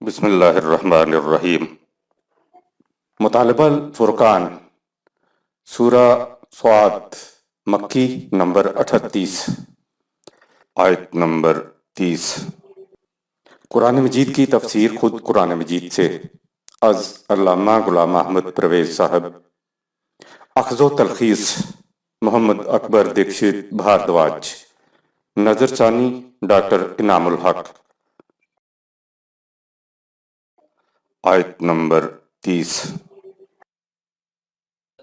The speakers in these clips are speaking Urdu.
بسم اللہ الرحمن الرحیم۔ مطالبہ الفرقان، سورہ صاد، مکی نمبر 38، آیت نمبر 30۔ قرآن مجید کی تفسیر خود قرآن مجید سے از علامہ غلام احمد پرویز صاحب، اخذ و تلخیص محمد اکبر دیکشت بھاردواج، نظر ثانی ڈاکٹر انعام الحق۔ آیت نمبر 30۔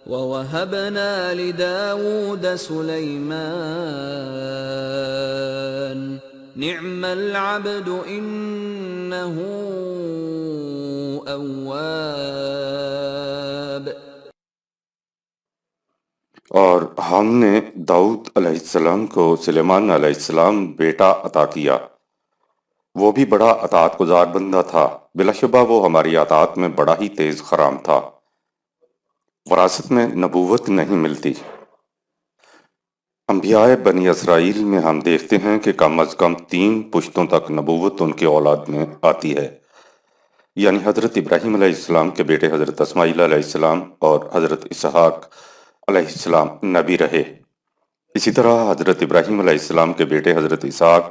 وَوَهَبْنَا لِدَاوُودَ سُلَيْمَانَ نِعْمَ الْعَبْدُ إِنَّهُ أَوَّابٌ۔ اور ہم نے داؤد علیہ السلام کو سلیمان علیہ السلام بیٹا عطا کیا، وہ بھی بڑا اطاعت گزار بندہ تھا، بلا شبہ وہ ہماری اطاعت میں بڑا ہی تیز خرام تھا۔ وراثت میں نبوت نہیں ملتی۔ انبیاء بنی اسرائیل میں ہم دیکھتے ہیں کہ کم از کم 3 پشتوں تک نبوت ان کی اولاد میں آتی ہے، یعنی حضرت ابراہیم علیہ السلام کے بیٹے حضرت اسماعیل علیہ السلام اور حضرت اسحاق علیہ السلام نبی رہے۔ اسی طرح حضرت ابراہیم علیہ السلام کے بیٹے حضرت اسحاق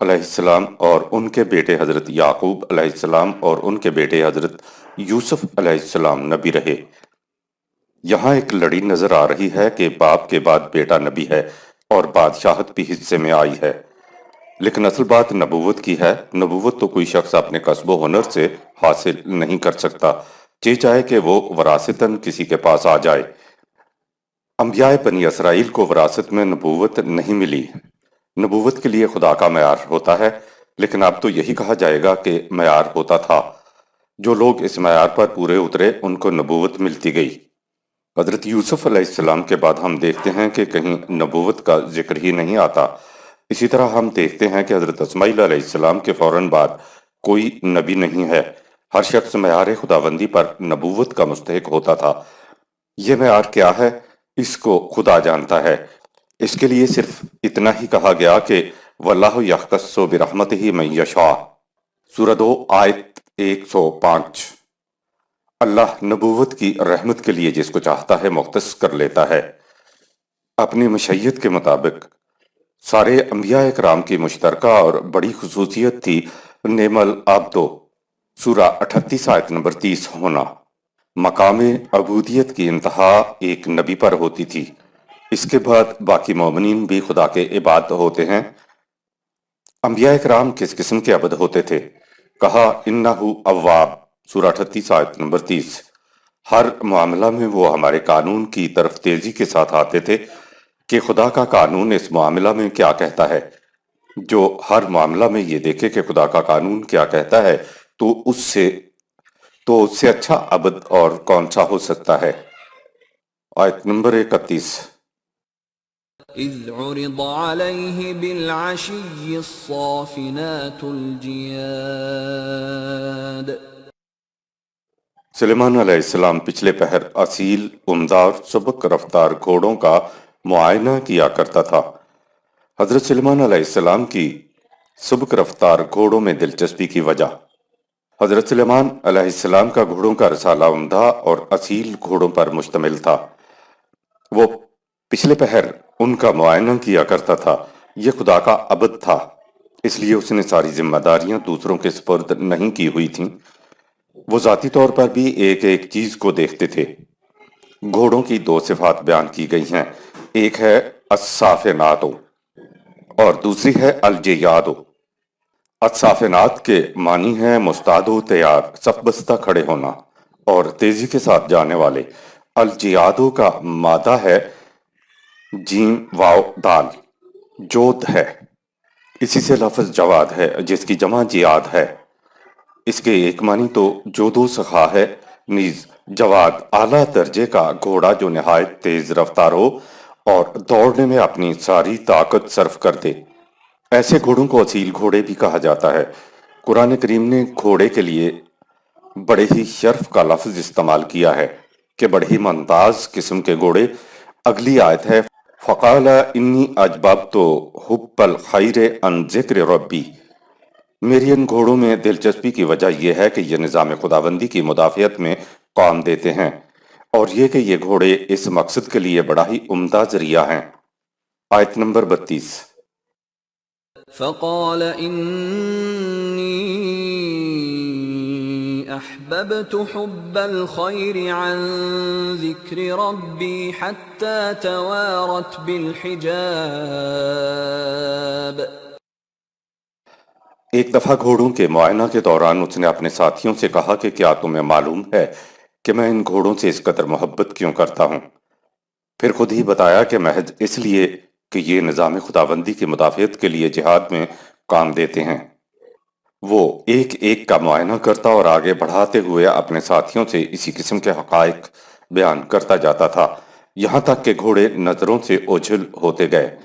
علیہ السلام اور ان کے بیٹے حضرت یعقوب علیہ السلام اور ان کے بیٹے حضرت یوسف علیہ السلام نبی رہے۔ یہاں ایک لڑی نظر آ رہی ہے کہ باپ کے بعد بیٹا نبی ہے اور بادشاہت بھی حصے میں آئی ہے، لیکن اصل بات نبوت کی ہے۔ نبوت تو کوئی شخص اپنے کسب و ہنر سے حاصل نہیں کر سکتا، چاہے کہ وہ وراثتاً کسی کے پاس آ جائے۔ انبیاء بنی اسرائیل کو وراثت میں نبوت نہیں ملی۔ نبوت کے لیے خدا کا معیار ہوتا ہے، لیکن اب تو یہی کہا جائے گا کہ معیار ہوتا تھا۔ جو لوگ اس معیار پر پورے اترے ان کو نبوت ملتی گئی۔ حضرت یوسف علیہ السلام کے بعد ہم دیکھتے ہیں کہ کہیں نبوت کا ذکر ہی نہیں آتا۔ اسی طرح ہم دیکھتے ہیں کہ حضرت اسماعیل علیہ السلام کے فوراً بعد کوئی نبی نہیں ہے۔ ہر شخص معیار خداوندی پر نبوت کا مستحق ہوتا تھا۔ یہ معیار کیا ہے اس کو خدا جانتا ہے۔ اس کے لیے صرف اتنا ہی کہا گیا کہ وَاللَّهُ يَخْتَصُّ بِرَحْمَتِهِ مَن يَشَاءُ، سورہ 2 آیت 105۔ اللہ نبوت کی رحمت کے لیے جس کو چاہتا ہے مختص کر لیتا ہے۔ اپنی مشیت کے مطابق سارے انبیاء اکرام کی مشترکہ اور بڑی خصوصیت تھی نعم العبد، سورہ 38 آیت نمبر 30 ہونا۔ مقام عبودیت کی انتہا ایک نبی پر ہوتی تھی، اس کے بعد باقی مومنین بھی خدا کے عباد ہوتے ہیں۔ انبیاء اکرام کس قسم کے عبد ہوتے تھے؟ کہا انہو اواب، سورہ 38 آیت نمبر 30۔ ہر معاملہ میں وہ ہمارے قانون کی طرف تیزی کے ساتھ آتے تھے کہ خدا کا قانون اس معاملہ میں کیا کہتا ہے۔ جو ہر معاملہ میں یہ دیکھے کہ خدا کا قانون کیا کہتا ہے تو اس سے اچھا عبد اور کون سا ہو سکتا ہے۔ آیت نمبر 31۔ إِذْ عُرِضَ عَلَيْهِ بِالْعَشِيِّ الصَّافِنَاتُ الْجِيَادُ۔ سلیمان علیہ السلام پچھلے پہر اصیل، عمدہ اور سبک رفتار گھوڑوں کا معائنہ کیا کرتا تھا۔ حضرت سلیمان علیہ السلام کی سبک رفتار گھوڑوں میں دلچسپی کی وجہ، حضرت سلیمان علیہ السلام کا گھوڑوں کا رسالہ عمدہ اور اصیل گھوڑوں پر مشتمل تھا۔ وہ پچھلے پہر ان کا معائنہ کیا کرتا تھا۔ یہ خدا کا عبد تھا، اس لیے اس نے ساری ذمہ داریاں دوسروں کے سپرد نہیں کی ہوئی تھیں۔ وہ ذاتی طور پر بھی ایک ایک چیز کو دیکھتے تھے۔ گھوڑوں کی 2 صفات بیان کی گئی ہیں، ایک ہے الصافنات اور دوسری ہے الجیاد۔ الصافنات کے معنی ہیں مستعد و تیار، صف بستہ کھڑے ہونا اور تیزی کے ساتھ جانے والے۔ الجیادو کا مادہ ہے جیم واو دال، جود ہے، اسی سے لفظ جواد ہے جس کی جمع جیاد ہے۔ اس کے ایک معنی تو جود و سخا ہے، نیز جواد اعلیٰ درجے کا گھوڑا جو نہایت تیز رفتار ہو اور دوڑنے میں اپنی ساری طاقت صرف کر دے۔ ایسے گھوڑوں کو اصیل گھوڑے بھی کہا جاتا ہے۔ قرآن کریم نے گھوڑے کے لیے بڑے ہی شرف کا لفظ استعمال کیا ہے کہ بڑے ہی ممتاز قسم کے گھوڑے۔ اگلی آیت ہے فَقَالَ إِنِّي أَحْبَبْتُ حُبَّ الْخَيْرِ عَنْ ذِكْرِ رَبِّي، میری ان گھوڑوں میں دلچسپی کی وجہ یہ ہے کہ یہ نظام خداوندی کی مدافعت میں کام دیتے ہیں، اور یہ کہ یہ گھوڑے اس مقصد کے لیے بڑا ہی عمدہ ذریعہ ہیں۔ آیت نمبر 32۔ فقال إني أحببت حب الخير عن ذكر ربي حتى توارت بالحجاب. ایک دفعہ گھوڑوں کے معائنہ کے دوران اس نے اپنے ساتھیوں سے کہا کہ کیا تمہیں معلوم ہے کہ میں ان گھوڑوں سے اس قدر محبت کیوں کرتا ہوں؟ پھر خود ہی بتایا کہ محض اس لیے کہ یہ نظام خداوندی کی مدافعت کے لیے جہاد میں کام دیتے ہیں۔ وہ ایک ایک کا معائنہ کرتا اور آگے بڑھاتے ہوئے اپنے ساتھیوں سے اسی قسم کے حقائق بیان کرتا جاتا تھا، یہاں تک کہ گھوڑے نظروں سے اوجھل ہوتے گئے۔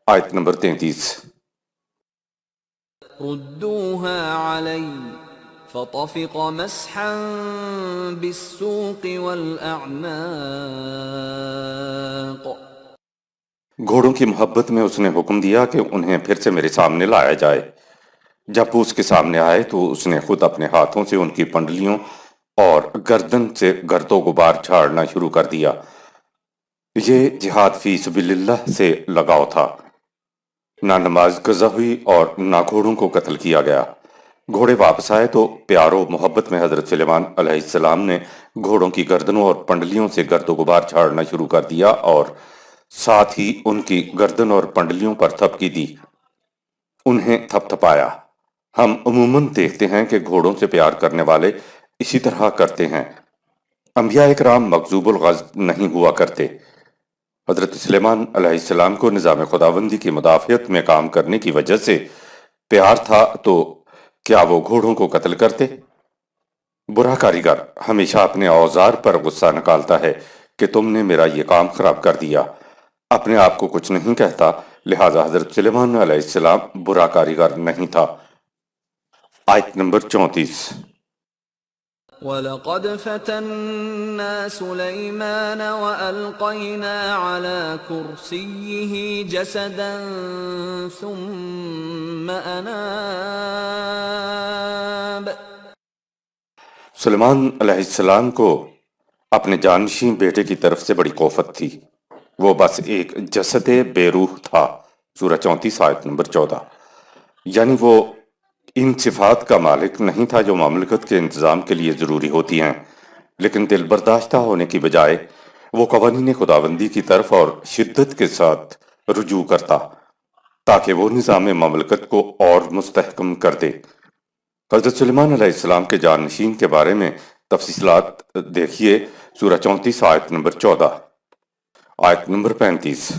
آیت نمبر 33۔ ردوها علي فطفق مسحا بالسوق والأعناق. گھوڑوں کی محبت میں اس نے حکم دیا کہ انہیں پھر سے میرے سامنے لایا جائے۔ جب وہ اس کے سامنے آئے تو اس نے خود اپنے ہاتھوں سے ان کی پنڈلیوں اور گردن سے گرد و غبار جھاڑنا شروع کر دیا۔ یہ جہاد فی سبیل اللہ سے لگاؤ تھا۔ نہ نماز قضا ہوئی اور نہ گھوڑوں کو قتل کیا گیا۔ گھوڑے واپس آئے تو پیار و محبت میں حضرت سلیمان علیہ السلام نے گھوڑوں کی گردنوں اور پنڈلیوں سے گرد و غبار جھاڑنا شروع کر دیا اور ساتھ ہی ان کی گردن اور پنڈلیوں پر تھپکی دی، انہیں تھپ تھپایا۔ ہم عموماً دیکھتے ہیں کہ گھوڑوں سے پیار کرنے والے اسی طرح کرتے ہیں۔ انبیاء اکرام مغضوب الغضب نہیں ہوا کرتے۔ حضرت سلیمان علیہ السلام کو نظام خداوندی کی مدافعت میں کام کرنے کی وجہ سے پیار تھا تو کیا وہ گھوڑوں کو قتل کرتے؟ برا کاریگر ہمیشہ اپنے اوزار پر غصہ نکالتا ہے کہ تم نے میرا یہ کام خراب کر دیا، اپنے آپ کو کچھ نہیں کہتا، لہٰذا حضرت سلیمان علیہ السلام برا کاریگر نہیں تھا۔ آیت نمبر 34۔ وَلَقَدْ فَتَنَّا سُلَيْمَانَ وَأَلْقَيْنَا عَلَى كُرْسِيِّهِ جَسَدًا ثُمَّ أَنَابَ. سلیمان علیہ السلام کو اپنے جانشین بیٹے کی طرف سے بڑی خوفت تھی، وہ بس ایک جسد بے روح تھا۔ سورہ 34 آیت نمبر 14۔ یعنی وہ ان صفات کا مالک نہیں تھا جو مملکت کے انتظام کے لیے ضروری ہوتی ہیں، لیکن دل برداشتہ ہونے کی بجائے وہ قوانین خداوندی کی طرف اور شدت کے ساتھ رجوع کرتا تاکہ وہ نظام مملکت کو اور مستحکم کر دے۔ حضرت سلیمان علیہ السلام کے جانشین کے بارے میں تفصیلات دیکھیے سورہ 34 آیت نمبر 14۔ آیت نمبر 35۔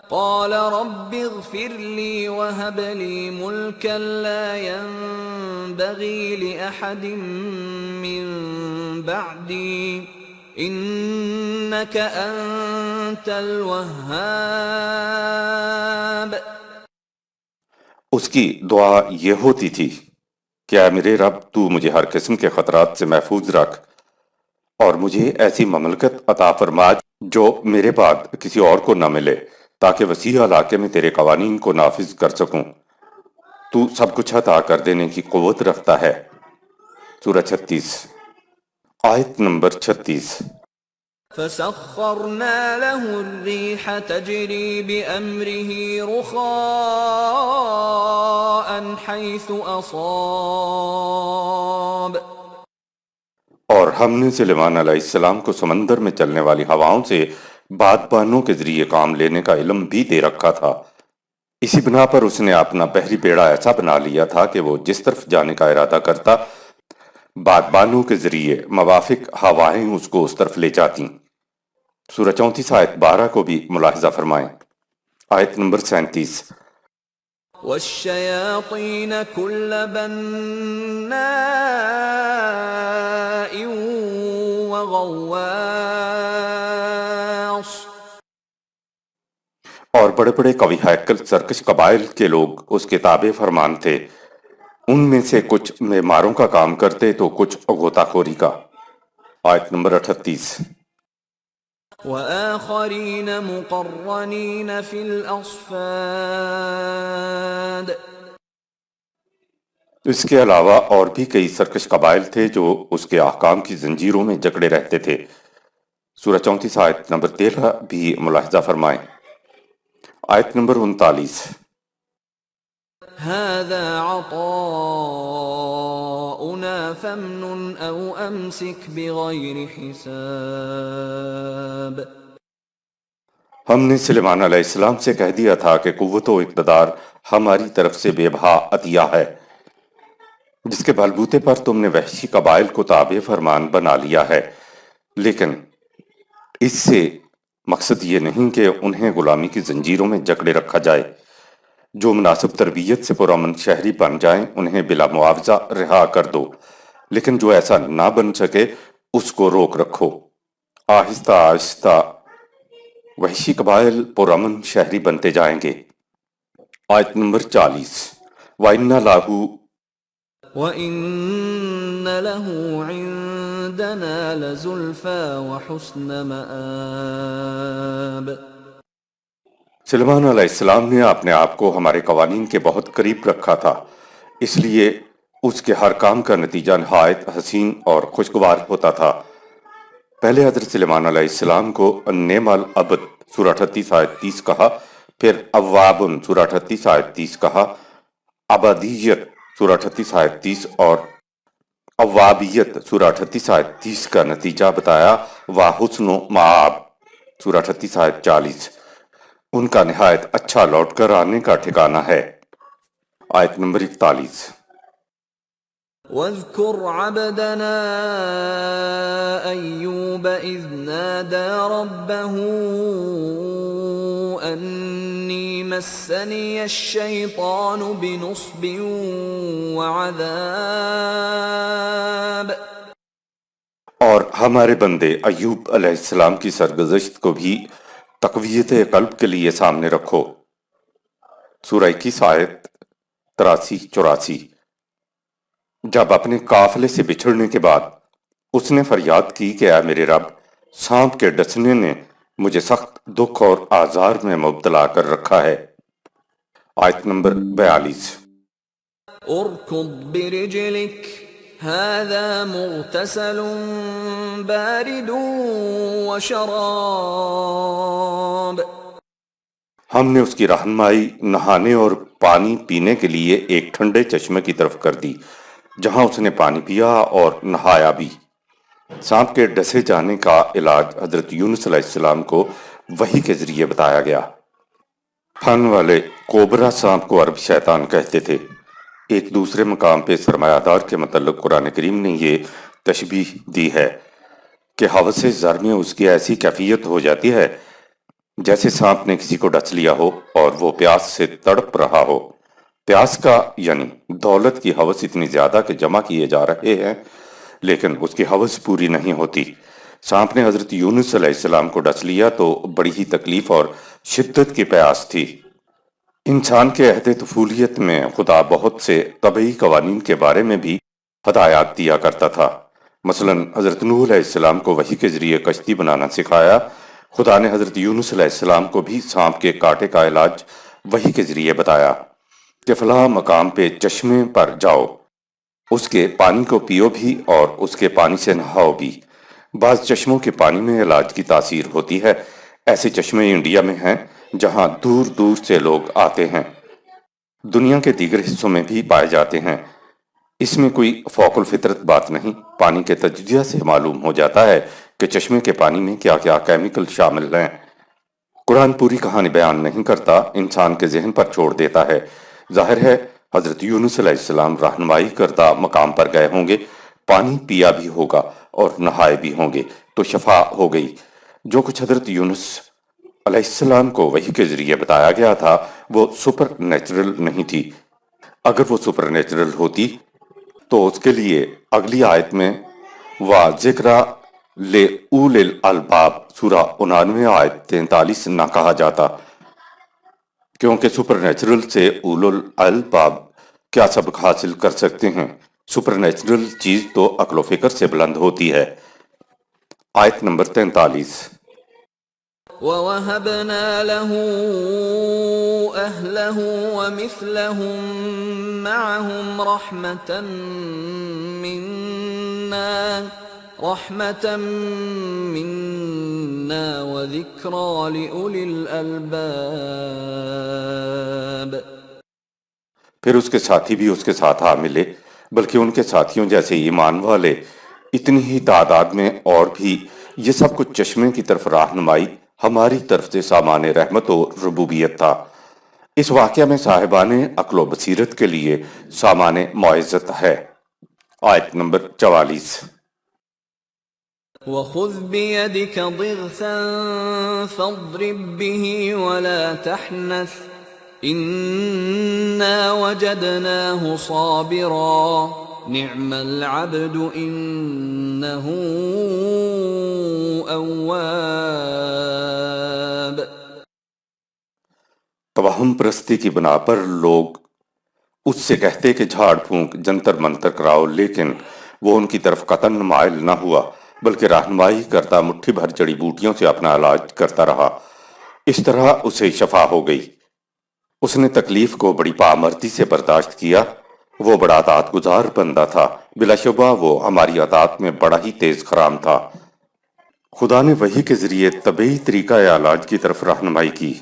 قال رب اغفر لي وهب لي ملكا لا ينبغي لأحد من بعدي إنك أنت الوهاب. اس کی دعا یہ ہوتی تھی کہ اے میرے رب تو مجھے ہر قسم کے خطرات سے محفوظ رکھ اور مجھے ایسی مملکت عطا فرما جو میرے بعد کسی اور کو نہ ملے، تاکہ وسیع علاقے میں تیرے قوانین کو نافذ کر سکوں۔ تو سب کچھ عطا کر دینے کی قوت رکھتا ہے۔ سورہ 36 آیت نمبر 36۔ فسخرنا له الريح تجري بأمره رخاء حيث أصاب. اور ہم نے سلیمان علیہ السلام کو سمندر میں چلنے والی ہواؤں سے بادبانوں کے ذریعے کام لینے کا علم بھی دے رکھا تھا۔ اسی بنا پر اس نے اپنا بحری بیڑا ایسا بنا لیا تھا کہ وہ جس طرف جانے کا ارادہ کرتا، بادبانوں کے ذریعے موافق ہوائیں اس کو اس طرف لے جاتیں۔ سورہ 34 آیت 12 کو بھی ملاحظہ فرمائیں۔ آیت نمبر 37۔ والشياطين كل بناء وغواص. اور بڑے بڑے قوی ہیکل سرکش قبائل کے لوگ اس کے تابع فرمان تھے، ان میں سے کچھ معماروں کا کام کرتے تو کچھ غوطہ خوری کا۔ آیت نمبر 38۔ وآخرين مقرنين في الأصفاد. اس کے علاوہ اور بھی کئی سرکش قبائل تھے جو اس کے احکام کی زنجیروں میں جکڑے رہتے تھے۔ سورہ 34 آیت نمبر 13 بھی ملاحظہ فرمائیں۔ آیت نمبر 39۔ هذا عطاؤنا فامنن او امسك بغیر حساب۔ ہم نے سلیمان علیہ السلام سے کہہ دیا تھا کہ قوت و اقتدار ہماری طرف سے بے بہا عطیہ ہے، جس کے بلبوتے پر تم نے وحشی قبائل کو تابع فرمان بنا لیا ہے، لیکن اس سے مقصد یہ نہیں کہ انہیں غلامی کی زنجیروں میں جکڑے رکھا جائے۔ جو مناسب تربیت سے پرامن شہری بن جائیں انہیں بلا معاوضہ رہا کر دو، لیکن جو ایسا نہ بن سکے اس کو روک رکھو۔ آہستہ آہستہ وحشی قبائل پرامن شہری بنتے جائیں گے۔ آیت نمبر 40۔ وَإِنَّ لَهُ وَإِنَّ لَهُ عِندَنَا لَزُلْفَىٰ وَحُسْنَ مَآبٍ۔ سلیمان علیہ السلام نے اپنے آپ کو ہمارے قوانین کے بہت قریب رکھا تھا، اس لیے اس کے ہر کام کا نتیجہ نہایت حسین اور خوشگوار ہوتا تھا۔ پہلے حضرت سلیمان علیہ السلام کو نعم العبد سورہ 38 آیت 30 کہا، پھر اوابن سورہ 38 آیت 30 کہا، عبادیت سورہ 38 آیت 30 اور اوابیت سورہ 38 آیت 30 کا نتیجہ بتایا، وحسن مآب سورہ 38 آیت 40۔ ان کا نہایت اچھا لوٹ کر آنے کا ٹھکانہ ہے۔ آیت نمبر 41۔ وَاذْكُرْ عَبْدَنَا أَيُّوبَ إِذْ نَادَى رَبَّهُ أَنِّي مَسَّنِيَ الشَّيْطَانُ بِنُصْبٍ وَعَذَابٍ۔ اور ہمارے بندے ایوب علیہ السلام کی سرگزشت کو بھی تقویت قلب کے لیے سامنے رکھو۔ سورہ 21 آیت 83-84۔ جب اپنے قافلے سے بچھڑنے کے بعد اس نے فریاد کی کہ اے میرے رب، سانپ کے ڈسنے نے مجھے سخت دکھ اور آزار میں مبتلا کر رکھا ہے۔ آیت نمبر 42۔ اركض برجلك هذا مغتسل بارد وشراب۔ ہم نے اس کی رہنمائی نہانے اور پانی پینے کے لیے ایک ٹھنڈے چشمے کی طرف کر دی، جہاں اس نے پانی پیا اور نہایا بھی۔ سانپ کے ڈسے جانے کا علاج حضرت یونس علیہ السلام کو وحی کے ذریعے بتایا گیا۔ پھن والے کوبرا سانپ کو عرب شیطان کہتے تھے۔ ایک دوسرے مقام پہ سرمایہ دار کے متعلق قرآن کریم نے یہ تشبیہ دی ہے کہ ہوس زر میں اس کی ایسی کیفیت ہو جاتی ہے جیسے سانپ نے کسی کو ڈس لیا ہو اور وہ پیاس سے تڑپ رہا ہو۔ پیاس کا یعنی دولت کی ہوس اتنی زیادہ کہ جمع کیے جا رہے ہیں، لیکن اس کی ہوس پوری نہیں ہوتی۔ سانپ نے حضرت یونس علیہ السلام کو ڈس لیا تو بڑی ہی تکلیف اور شدت کی پیاس تھی۔ انسان کے عہد طفولیت میں خدا بہت سے طبعی قوانین کے بارے میں بھی ہدایات دیا کرتا تھا۔ مثلا حضرت نوح علیہ السلام کو وحی کے ذریعے کشتی بنانا سکھایا۔ خدا نے حضرت یونس علیہ السلام کو بھی سانپ کے کاٹے کا علاج وحی کے ذریعے بتایا کہ فلاں مقام پہ چشمے پر جاؤ، اس کے پانی کو پیو بھی اور اس کے پانی سے نہاؤ بھی۔ بعض چشموں کے پانی میں علاج کی تاثیر ہوتی ہے۔ ایسے چشمے انڈیا میں ہیں جہاں دور دور سے لوگ آتے ہیں، دنیا کے دیگر حصوں میں بھی پائے جاتے ہیں۔ اس میں کوئی فوق الفطرت بات نہیں، پانی کے تجزیہ سے معلوم ہو جاتا ہے کہ چشمے کے پانی میں کیا کیا کیمیکل شامل ہیں۔ قرآن پوری کہانی بیان نہیں کرتا، انسان کے ذہن پر چھوڑ دیتا ہے۔ ظاہر ہے حضرت یونس علیہ السلام رہنمائی کردہ مقام پر گئے ہوں گے، پانی پیا بھی ہوگا اور نہائے بھی ہوں گے تو شفا ہو گئی۔ جو کچھ حضرت یونس علیہ السلام کو وحی کے ذریعے بتایا گیا تھا وہ سپر نیچرل نہیں تھی۔ اگر وہ سپر نیچرل ہوتی تو اس کے لیے اگلی آیت میں وَذِكْرَى لِأُولِي الْأَلْبَابِ سورہ 99 آیت 43 نہ کہا جاتا، کیونکہ سپر نیچرل سے اولو الالباب کیا سبق حاصل کر سکتے ہیں؟ سپر نیچرل چیز تو عقل و فکر سے بلند ہوتی ہے۔ آیت نمبر 43۔ وَوَهَبْنَا لَهُ أَهْلَهُ وَمِثْلَهُم مَّعَهُمْ رَحْمَةً مِّنَّا وَذِكْرَىٰ لِأُولِي الْأَلْبَابِ۔ پھر اس کے ساتھی بھی اس کے ساتھ آ ملے، بلکہ ان کے ساتھیوں جیسے ایمان والے اتنی ہی تعداد میں اور بھی، یہ سب کچھ چشمے کی طرف راہنمائی ہماری طرف سے سامان رحمت و ربوبیت تھا۔ اس واقعہ میں صاحبان عقل و بصیرت کے لیے سامان معزت ہے۔ آیت نمبر 44۔ وَخُذْ بِيَدِكَ ضِغْثًا فَاضْرِب بِّهِ وَلَا تَحْنَثْ إِنَّا وَجَدْنَاهُ صَابِرًا نِعْمَ الْعَبْدُ إِنَّهُ أَوَّابٌ۔ توہم پرستی کی بنا پر لوگ اس سے کہتے کہ جھاڑ پھونک جنتر منتر کراؤ، لیکن وہ ان کی طرف قطعاً مائل نہ ہوا، بلکہ رہنمائی کرتا مٹھی بھر جڑی بوٹیوں سے اپنا علاج کرتا رہا۔ اس طرح اسے شفا ہو گئی۔ اس نے تکلیف کو بڑی پامردی سے برداشت کیا۔ وہ بڑا اطاعت گزار بندہ تھا، بلا شبہ وہ ہماری اطاعت میں بڑا ہی تیز خرام تھا۔ خدا نے وحی کے ذریعے طبعی طریقہ علاج کی طرف رہنمائی کی۔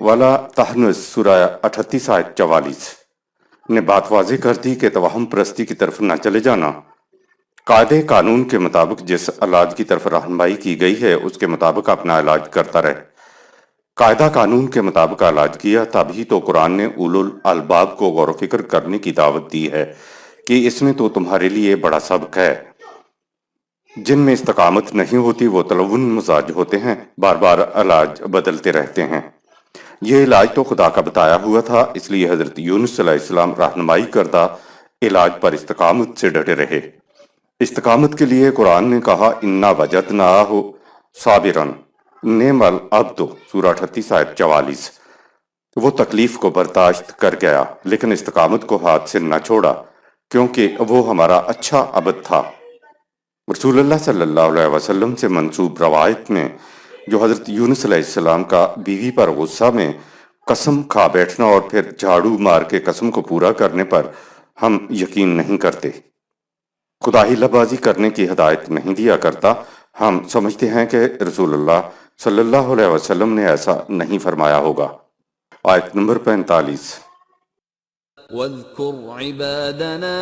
وَلَا تَحْنُثْ سورہ 38 آیت 44 نے بات واضح کر دی کہ توہم پرستی کی طرف نہ چلے جانا۔ قاعدے قانون کے مطابق جس علاج کی طرف رہنمائی کی گئی ہے اس کے مطابق اپنا علاج کرتا رہے۔ قاعدہ قانون کے مطابق علاج کیا، تبھی تو قرآن نے اولو الالباب کو غور و فکر کرنے کی دعوت دی ہے کہ اس میں تو تمہارے لیے بڑا سبق ہے۔ جن میں استقامت نہیں ہوتی وہ تلون مزاج ہوتے ہیں، بار بار علاج بدلتے رہتے ہیں۔ یہ علاج تو خدا کا بتایا ہوا تھا، اس لیے حضرت یونس علیہ السلام رہنمائی کردہ علاج پر استقامت سے ڈٹے رہے۔ استقامت کے لیے قرآن نے کہا اِنَّا وَجَدْنَاهُ صَابِرًا نِعْمَ الْعَبْدُ سورہ 38 آیت 44۔ وہ تکلیف کو برداشت کر گیا لیکن استقامت کو ہاتھ سے نہ چھوڑا، کیونکہ وہ ہمارا اچھا عبد تھا۔ رسول اللہ صلی اللہ علیہ وسلم سے منسوب روایت میں جو حضرت یونس علیہ السلام کا بیوی پر غصہ میں قسم کھا بیٹھنا اور پھر جھاڑو مار کے قسم کو پورا کرنے پر ہم یقین نہیں کرتے۔ خدا ہی لبازی کرنے کی ہدایت نہیں دیا کرتا۔ ہم سمجھتے ہیں کہ رسول اللہ صلی اللہ علیہ وسلم نے ایسا نہیں فرمایا ہوگا۔ آیت نمبر 45۔ وَاذْكُرْ عِبَادَنَا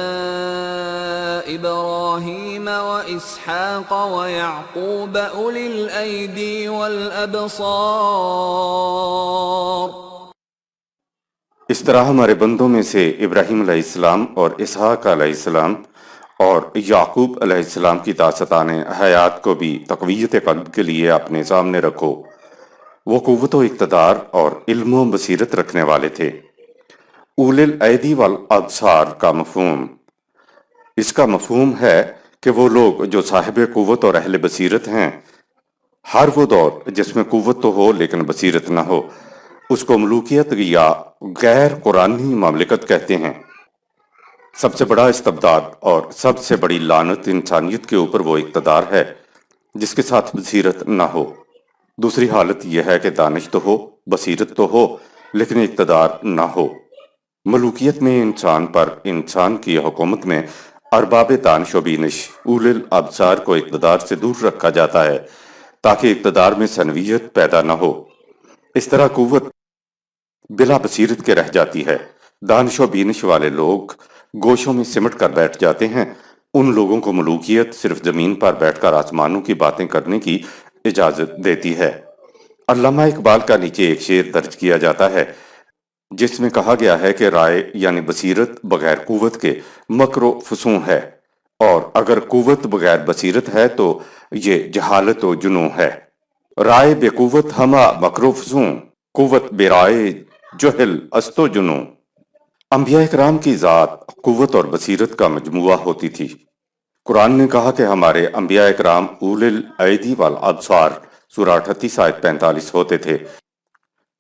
إِبْرَاهِيمَ وَإِسْحَاقَ وَيَعْقُوبَ أُولِي الْأَيْدِي وَالْأَبْصَارِ۔ اس طرح ہمارے بندوں میں سے ابراہیم علیہ السلام اور اسحاق علیہ السلام اور یعقوب علیہ السلام کی داستان حیات کو بھی تقویت قلب کے لیے اپنے سامنے رکھو۔ وہ قوت و اقتدار اور علم و بصیرت رکھنے والے تھے۔ اولی الایدی والابصار کا مفہوم، اس کا مفہوم ہے کہ وہ لوگ جو صاحب قوت اور اہل بصیرت ہیں۔ ہر وہ دور جس میں قوت تو ہو لیکن بصیرت نہ ہو، اس کو ملوکیت یا غیر قرآنی مملکت کہتے ہیں۔ سب سے بڑا استبداد اور سب سے بڑی لعنت انسانیت کے اوپر وہ اقتدار ہے جس کے ساتھ بصیرت نہ ہو۔ دوسری حالت یہ ہے کہ دانش تو ہو، بصیرت تو ہو، لیکن اقتدار نہ ہو۔ ملوکیت میں انسان پر، انسان کی حکومت میں ارباب دانش و بینش اولی الابصار کو اقتدار سے دور رکھا جاتا ہے تاکہ اقتدار میں ثنویت پیدا نہ ہو۔ اس طرح قوت بلا بصیرت کے رہ جاتی ہے۔ دانش و بینش والے لوگ گوشوں میں سمٹ کر بیٹھ جاتے ہیں۔ ان لوگوں کو ملوکیت صرف زمین پر بیٹھ کر آسمانوں کی باتیں کرنے کی اجازت دیتی ہے۔ علامہ اقبال کا نیچے ایک شعر درج کیا جاتا ہے جس میں کہا گیا ہے کہ رائے یعنی بصیرت بغیر قوت کے مکر و فسوں ہے، اور اگر قوت بغیر بصیرت ہے تو یہ جہالت و جنوں ہے۔ رائے بے قوت ہما مکر و فسوں، قوت بے رائے جہل است و جنوں۔ انبیاء اکرام کی ذات قوت اور بصیرت کا مجموعہ ہوتی تھی۔ قرآن نے کہا کہ ہمارے انبیاء اکرام اولی الایدی والابصار سورہ 38 آیت 45 ہوتے تھے۔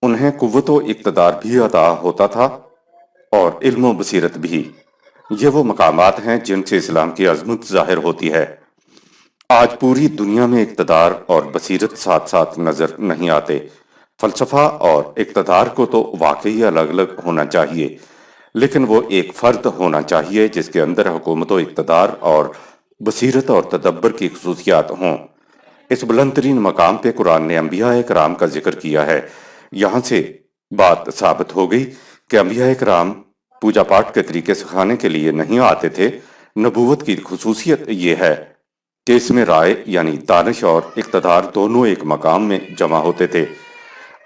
انہیں قوت و اقتدار بھی عطا ہوتا تھا اور علم و بصیرت بھی۔ یہ وہ مقامات ہیں جن سے اسلام کی عظمت ظاہر ہوتی ہے۔ آج پوری دنیا میں اقتدار اور بصیرت ساتھ ساتھ نظر نہیں آتے۔ فلسفہ اور اقتدار کو تو واقعی الگ الگ ہونا چاہیے، لیکن وہ ایک فرد ہونا چاہیے جس کے اندر حکومت و اقتدار اور بصیرت اور تدبر کی خصوصیات ہوں۔ اس بلند ترین مقام پہ قرآن نے انبیاء کرام کا ذکر کیا ہے۔ یہاں سے بات ثابت ہو گئی کہ انبیاء کرام پوجا پاٹ کے طریقے سکھانے کے لیے نہیں آتے تھے۔ نبوت کی خصوصیت یہ ہے کہ اس میں رائے یعنی دانش اور اقتدار دونوں ایک مقام میں جمع ہوتے تھے۔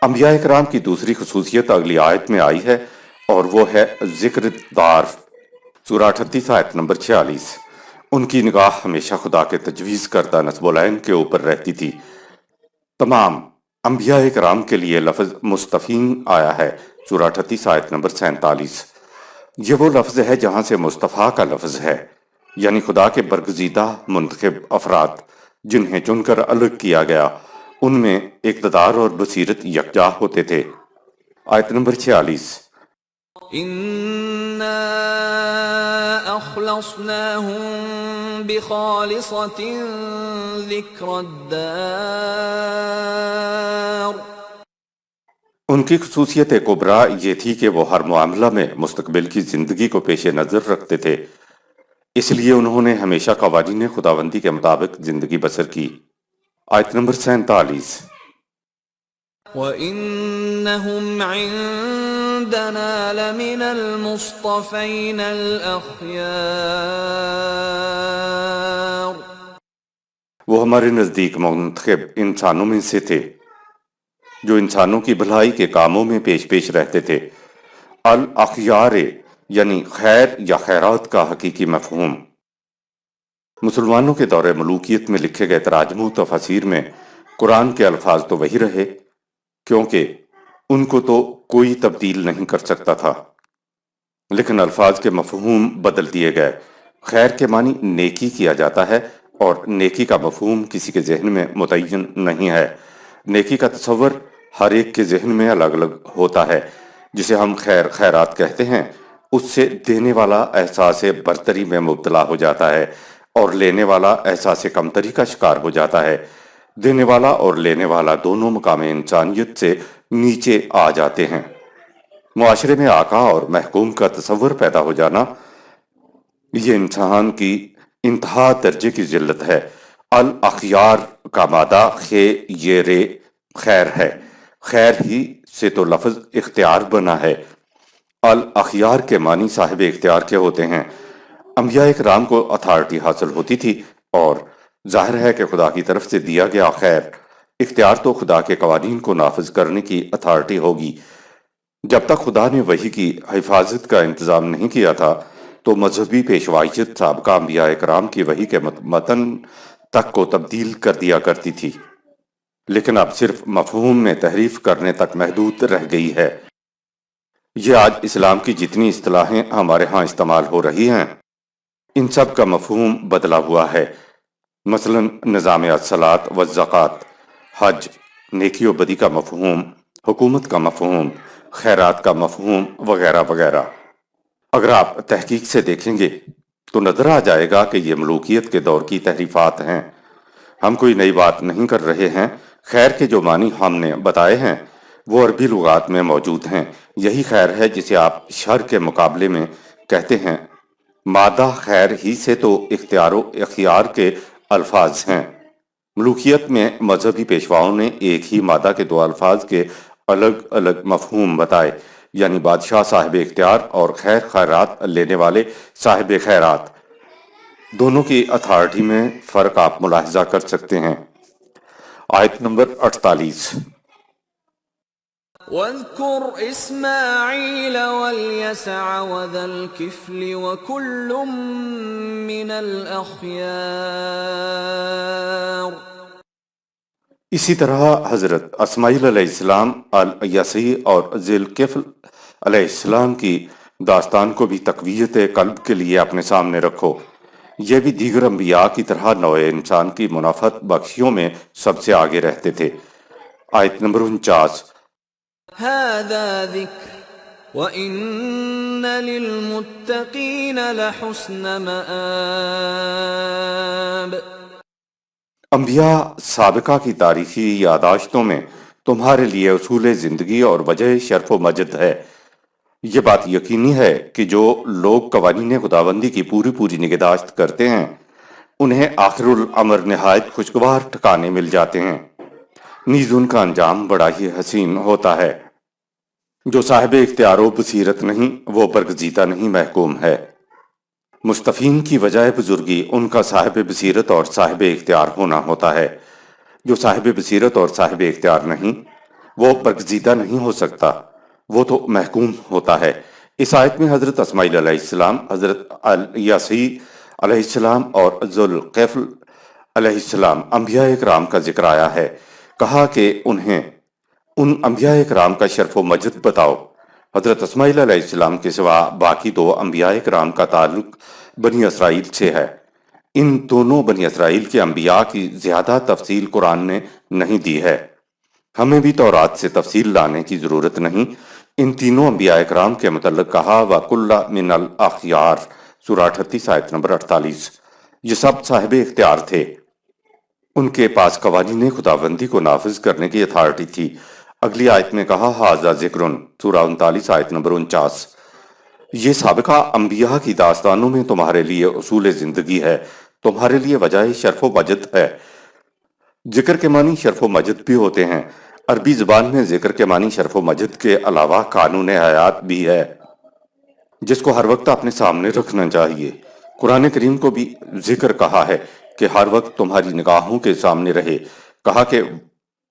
انبیاء کرام کی دوسری خصوصیت اگلی آیت میں آئی ہے اور وہ ہے ذکر دار، سورہ 38 آیت نمبر 46۔ ان کی نگاہ ہمیشہ خدا کے تجویز کردہ نصب العین کے اوپر رہتی تھی۔ تمام انبیاء کرام کے لیے لفظ مصطفین آیا ہے، سورہ 38 آیت نمبر 47۔ یہ وہ لفظ ہے جہاں سے مصطفیٰ کا لفظ ہے، یعنی خدا کے برگزیدہ منتخب افراد جنہیں چن کر الگ کیا گیا، ان میں اقتدار اور بصیرت یکجا ہوتے تھے۔ آیت نمبر 46۔ إنا أخلصناهم بخالصة ذكر الدار۔ ان کی خصوصیت کبریٰ یہ تھی کہ وہ ہر معاملہ میں مستقبل کی زندگی کو پیش نظر رکھتے تھے، اس لیے انہوں نے ہمیشہ قوانین خداوندی کے مطابق زندگی بسر کی۔ آیت نمبر 47۔ وَإِنَّهُمْ عِندَنَا لَمِنَ الْمُصْطَفَيْنَ الْأَخْيَارِ۔ وہ ہمارے نزدیک منتخب انسانوں میں سے تھے جو انسانوں کی بھلائی کے کاموں میں پیش پیش رہتے تھے۔ الاخیار یعنی خیر یا خیرات کا حقیقی مفہوم۔ مسلمانوں کے دور ملوکیت میں لکھے گئے تراجم و تفاسیر میں قرآن کے الفاظ تو وہی رہے، کیونکہ ان کو تو کوئی تبدیل نہیں کر سکتا تھا، لیکن الفاظ کے مفہوم بدل دیے گئے۔ خیر کے معنی نیکی کیا جاتا ہے اور نیکی کا مفہوم کسی کے ذہن میں متعین نہیں ہے۔ نیکی کا تصور ہر ایک کے ذہن میں الگ الگ ہوتا ہے۔ جسے ہم خیر خیرات کہتے ہیں، اس سے دینے والا احساس برتری میں مبتلا ہو جاتا ہے اور لینے والا احساس کمتری کا شکار ہو جاتا ہے۔ دینے والا اور لینے والا دونوں مقام انسانیت سے نیچے آ جاتے ہیں۔ معاشرے میں آقا اور محکوم کا تصور پیدا ہو جانا یہ انسان کی انتہا درجے کی ذلت ہے۔ الاخیار کا مادہ خیر ہے، خیر ہی سے تو لفظ اختیار بنا ہے۔ الاخیار کے معنی صاحب اختیار کے ہوتے ہیں۔ انبیاء کرام کو اتھارٹی حاصل ہوتی تھی اور ظاہر ہے کہ خدا کی طرف سے دیا گیا خیر اختیار تو خدا کے قوانین کو نافذ کرنے کی اتھارٹی ہوگی۔ جب تک خدا نے وحی کی حفاظت کا انتظام نہیں کیا تھا تو مذہبی پیشوائیت سابقہ انبیاء کرام کی وحی کے متن تک کو تبدیل کر دیا کرتی تھی، لیکن اب صرف مفہوم میں تحریف کرنے تک محدود رہ گئی ہے۔ یہ آج اسلام کی جتنی اصطلاحیں ہمارے ہاں استعمال ہو رہی ہیں، ان سب کا مفہوم بدلا ہوا ہے۔ مثلا نظام الصلاۃ والزکوٰۃ، حج، نیکی و بدی کا مفہوم، حکومت کا مفہوم، خیرات کا مفہوم وغیرہ وغیرہ۔ اگر آپ تحقیق سے دیکھیں گے تو نظر آ جائے گا کہ یہ ملوکیت کے دور کی تحریفات ہیں۔ ہم کوئی نئی بات نہیں کر رہے ہیں۔ خیر کے جو معنی ہم نے بتائے ہیں وہ عربی لغات میں موجود ہیں۔ یہی خیر ہے جسے آپ شر کے مقابلے میں کہتے ہیں۔ مادہ خیر ہی سے تو اختیار و اخیار کے الفاظ ہیں۔ ملوکیت میں مذہبی پیشواؤں نے ایک ہی مادہ کے دو الفاظ کے الگ الگ مفہوم بتائے، یعنی بادشاہ صاحب اختیار اور خیر خیرات لینے والے صاحب خیرات۔ دونوں کی اتھارٹی میں فرق آپ ملاحظہ کر سکتے ہیں۔ آیت نمبر 48۔ وَاذْكُرْ إِسْمَاعِيلَ وَالْيَسَعَ وَذَا الْكِفْلِ وَكُلٌّ مِّنَ الْأَخْيَارِ۔ اسی طرح حضرت اسماعیل علیہ السلام، الیسع اور ذی الکفل علیہ السلام کی داستان کو بھی تقویت قلب کے لیے اپنے سامنے رکھو۔ یہ بھی دیگر انبیاء کی طرح نوع انسان کی منافعت بخشیوں میں سب سے آگے رہتے تھے۔ آیت نمبر 49۔ هَذَا ذِكْرٌ وَإِنَّ لِلْمُتَّقِينَ لَحُسْنَ مَآبٍ۔ انبیاء سابقہ کی تاریخی یادداشتوں میں تمہارے لیے اصول زندگی اور وجہ شرف و مجد ہے۔ یہ بات یقینی ہے کہ جو لوگ قوانین خداوندی کی پوری پوری نگہداشت کرتے ہیں انہیں آخر الامر نہایت خوشگوار ٹھکانے مل جاتے ہیں، نیز ان کا انجام بڑا ہی حسین ہوتا ہے۔ جو صاحب اختیار و بصیرت نہیں وہ برگزیدہ نہیں محکوم ہے۔ مستفین کی وجہ بزرگی ان کا صاحب بصیرت اور صاحب اختیار ہونا ہوتا ہے۔ جو صاحب بصیرت اور صاحب اختیار نہیں وہ برگزیدہ نہیں ہو سکتا، وہ تو محکوم ہوتا ہے۔ اس آیت میں حضرت اسماعیل علیہ السلام، حضرت یاسیع علیہ السلام اور ذوالکفل علیہ السلام انبیاء اکرام کا ذکر آیا ہے۔ کہا کہ انہیں ان انبیاء اکرام کا شرف و مجد بتاؤ۔ حضرت اسماعیل علیہ السلام کے سوا باقی دو انبیاء اکرام کا تعلق بنی اسرائیل سے ہے۔ ان دونوں بنی اسرائیل کے انبیاء کی زیادہ تفصیل قرآن نے نہیں دی ہے، ہمیں بھی تورات سے تفصیل لانے کی ضرورت نہیں۔ ان تینوں انبیاء اکرام کے متعلق کہا وَكُلًّا مِنَ الْأَخْيَارِ سورہ 38 آیت نمبر 48۔ یہ سب صاحب اختیار تھے، ان کے پاس قوانین خداوندی کو نافذ کرنے کی اتھارٹی تھی۔ اگلی آیت میں کہا ھذا ذکر سورہ 39 آیت نمبر 49۔ یہ سابقہ انبیاء کی داستانوں میں تمہارے لیے اصول زندگی ہے، تمہارے لیے وجہ شرف و مجد ہے۔ ذکر کے معنی شرف و مجد بھی ہوتے ہیں۔ عربی زبان میں ذکر کے معنی شرف و مجد کے علاوہ قانون حیات بھی ہے جس کو ہر وقت اپنے سامنے رکھنا چاہیے۔ قرآن کریم کو بھی ذکر کہا ہے کہ ہر وقت تمہاری نگاہوں کے سامنے رہے۔ کہا کہ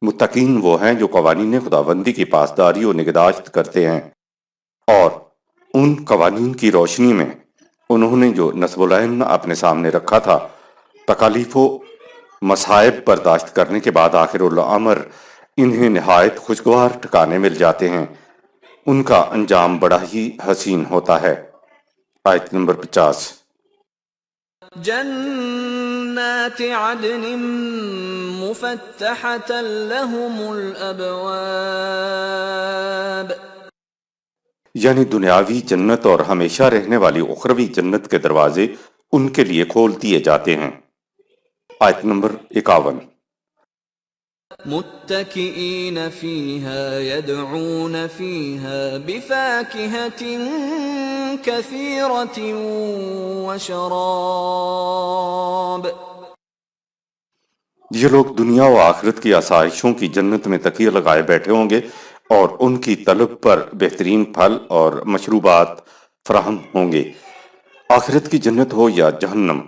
متقین وہ ہیں جو قوانین خداوندی کی پاسداری و نگہداشت کرتے ہیں اور ان قوانین کی روشنی میں انہوں نے جو نصب العین اپنے سامنے رکھا تھا، تکالیف و مصائب برداشت کرنے کے بعد آخر الامر انہیں نہایت خوشگوار ٹھکانے مل جاتے ہیں، ان کا انجام بڑا ہی حسین ہوتا ہے۔ آیت نمبر 50۔ جنات عدن مفتحة لهم الأبواب، یعنی دنیاوی جنت اور ہمیشہ رہنے والی اخروی جنت کے دروازے ان کے لیے کھول دیے جاتے ہیں۔ آیت نمبر 51۔ متكئين فيها يدعون فيها بفاكهة كثيرة وشراب، یہ لوگ دنیا و آخرت کی آسائشوں کی جنت میں تکیے لگائے بیٹھے ہوں گے اور ان کی طلب پر بہترین پھل اور مشروبات فراہم ہوں گے۔ آخرت کی جنت ہو یا جہنم،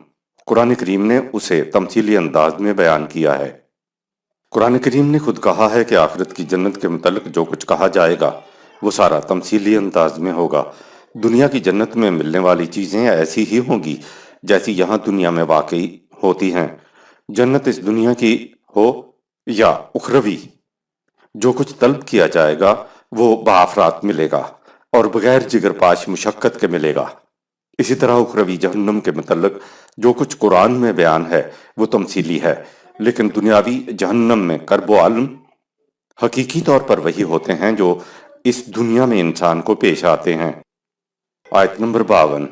قرآن کریم نے اسے تمثیلی انداز میں بیان کیا ہے۔ قرآن کریم نے خود کہا ہے کہ آخرت کی جنت کے متعلق جو کچھ کہا جائے گا وہ سارا تمثیلی انداز میں ہوگا۔ دنیا کی جنت میں ملنے والی چیزیں ایسی ہی ہوں گی جیسی یہاں دنیا میں واقعی ہوتی ہیں۔ جنت اس دنیا کی ہو یا اخروی، جو کچھ طلب کیا جائے گا وہ بافرات ملے گا اور بغیر جگر پاش مشقت کے ملے گا۔ اسی طرح اخروی جہنم کے متعلق جو کچھ قرآن میں بیان ہے وہ تمثیلی ہے، لیکن دنیاوی جہنم میں کرب و علم حقیقی طور پر وہی ہوتے ہیں جو اس دنیا میں انسان کو پیش آتے ہیں۔ آیت نمبر 52۔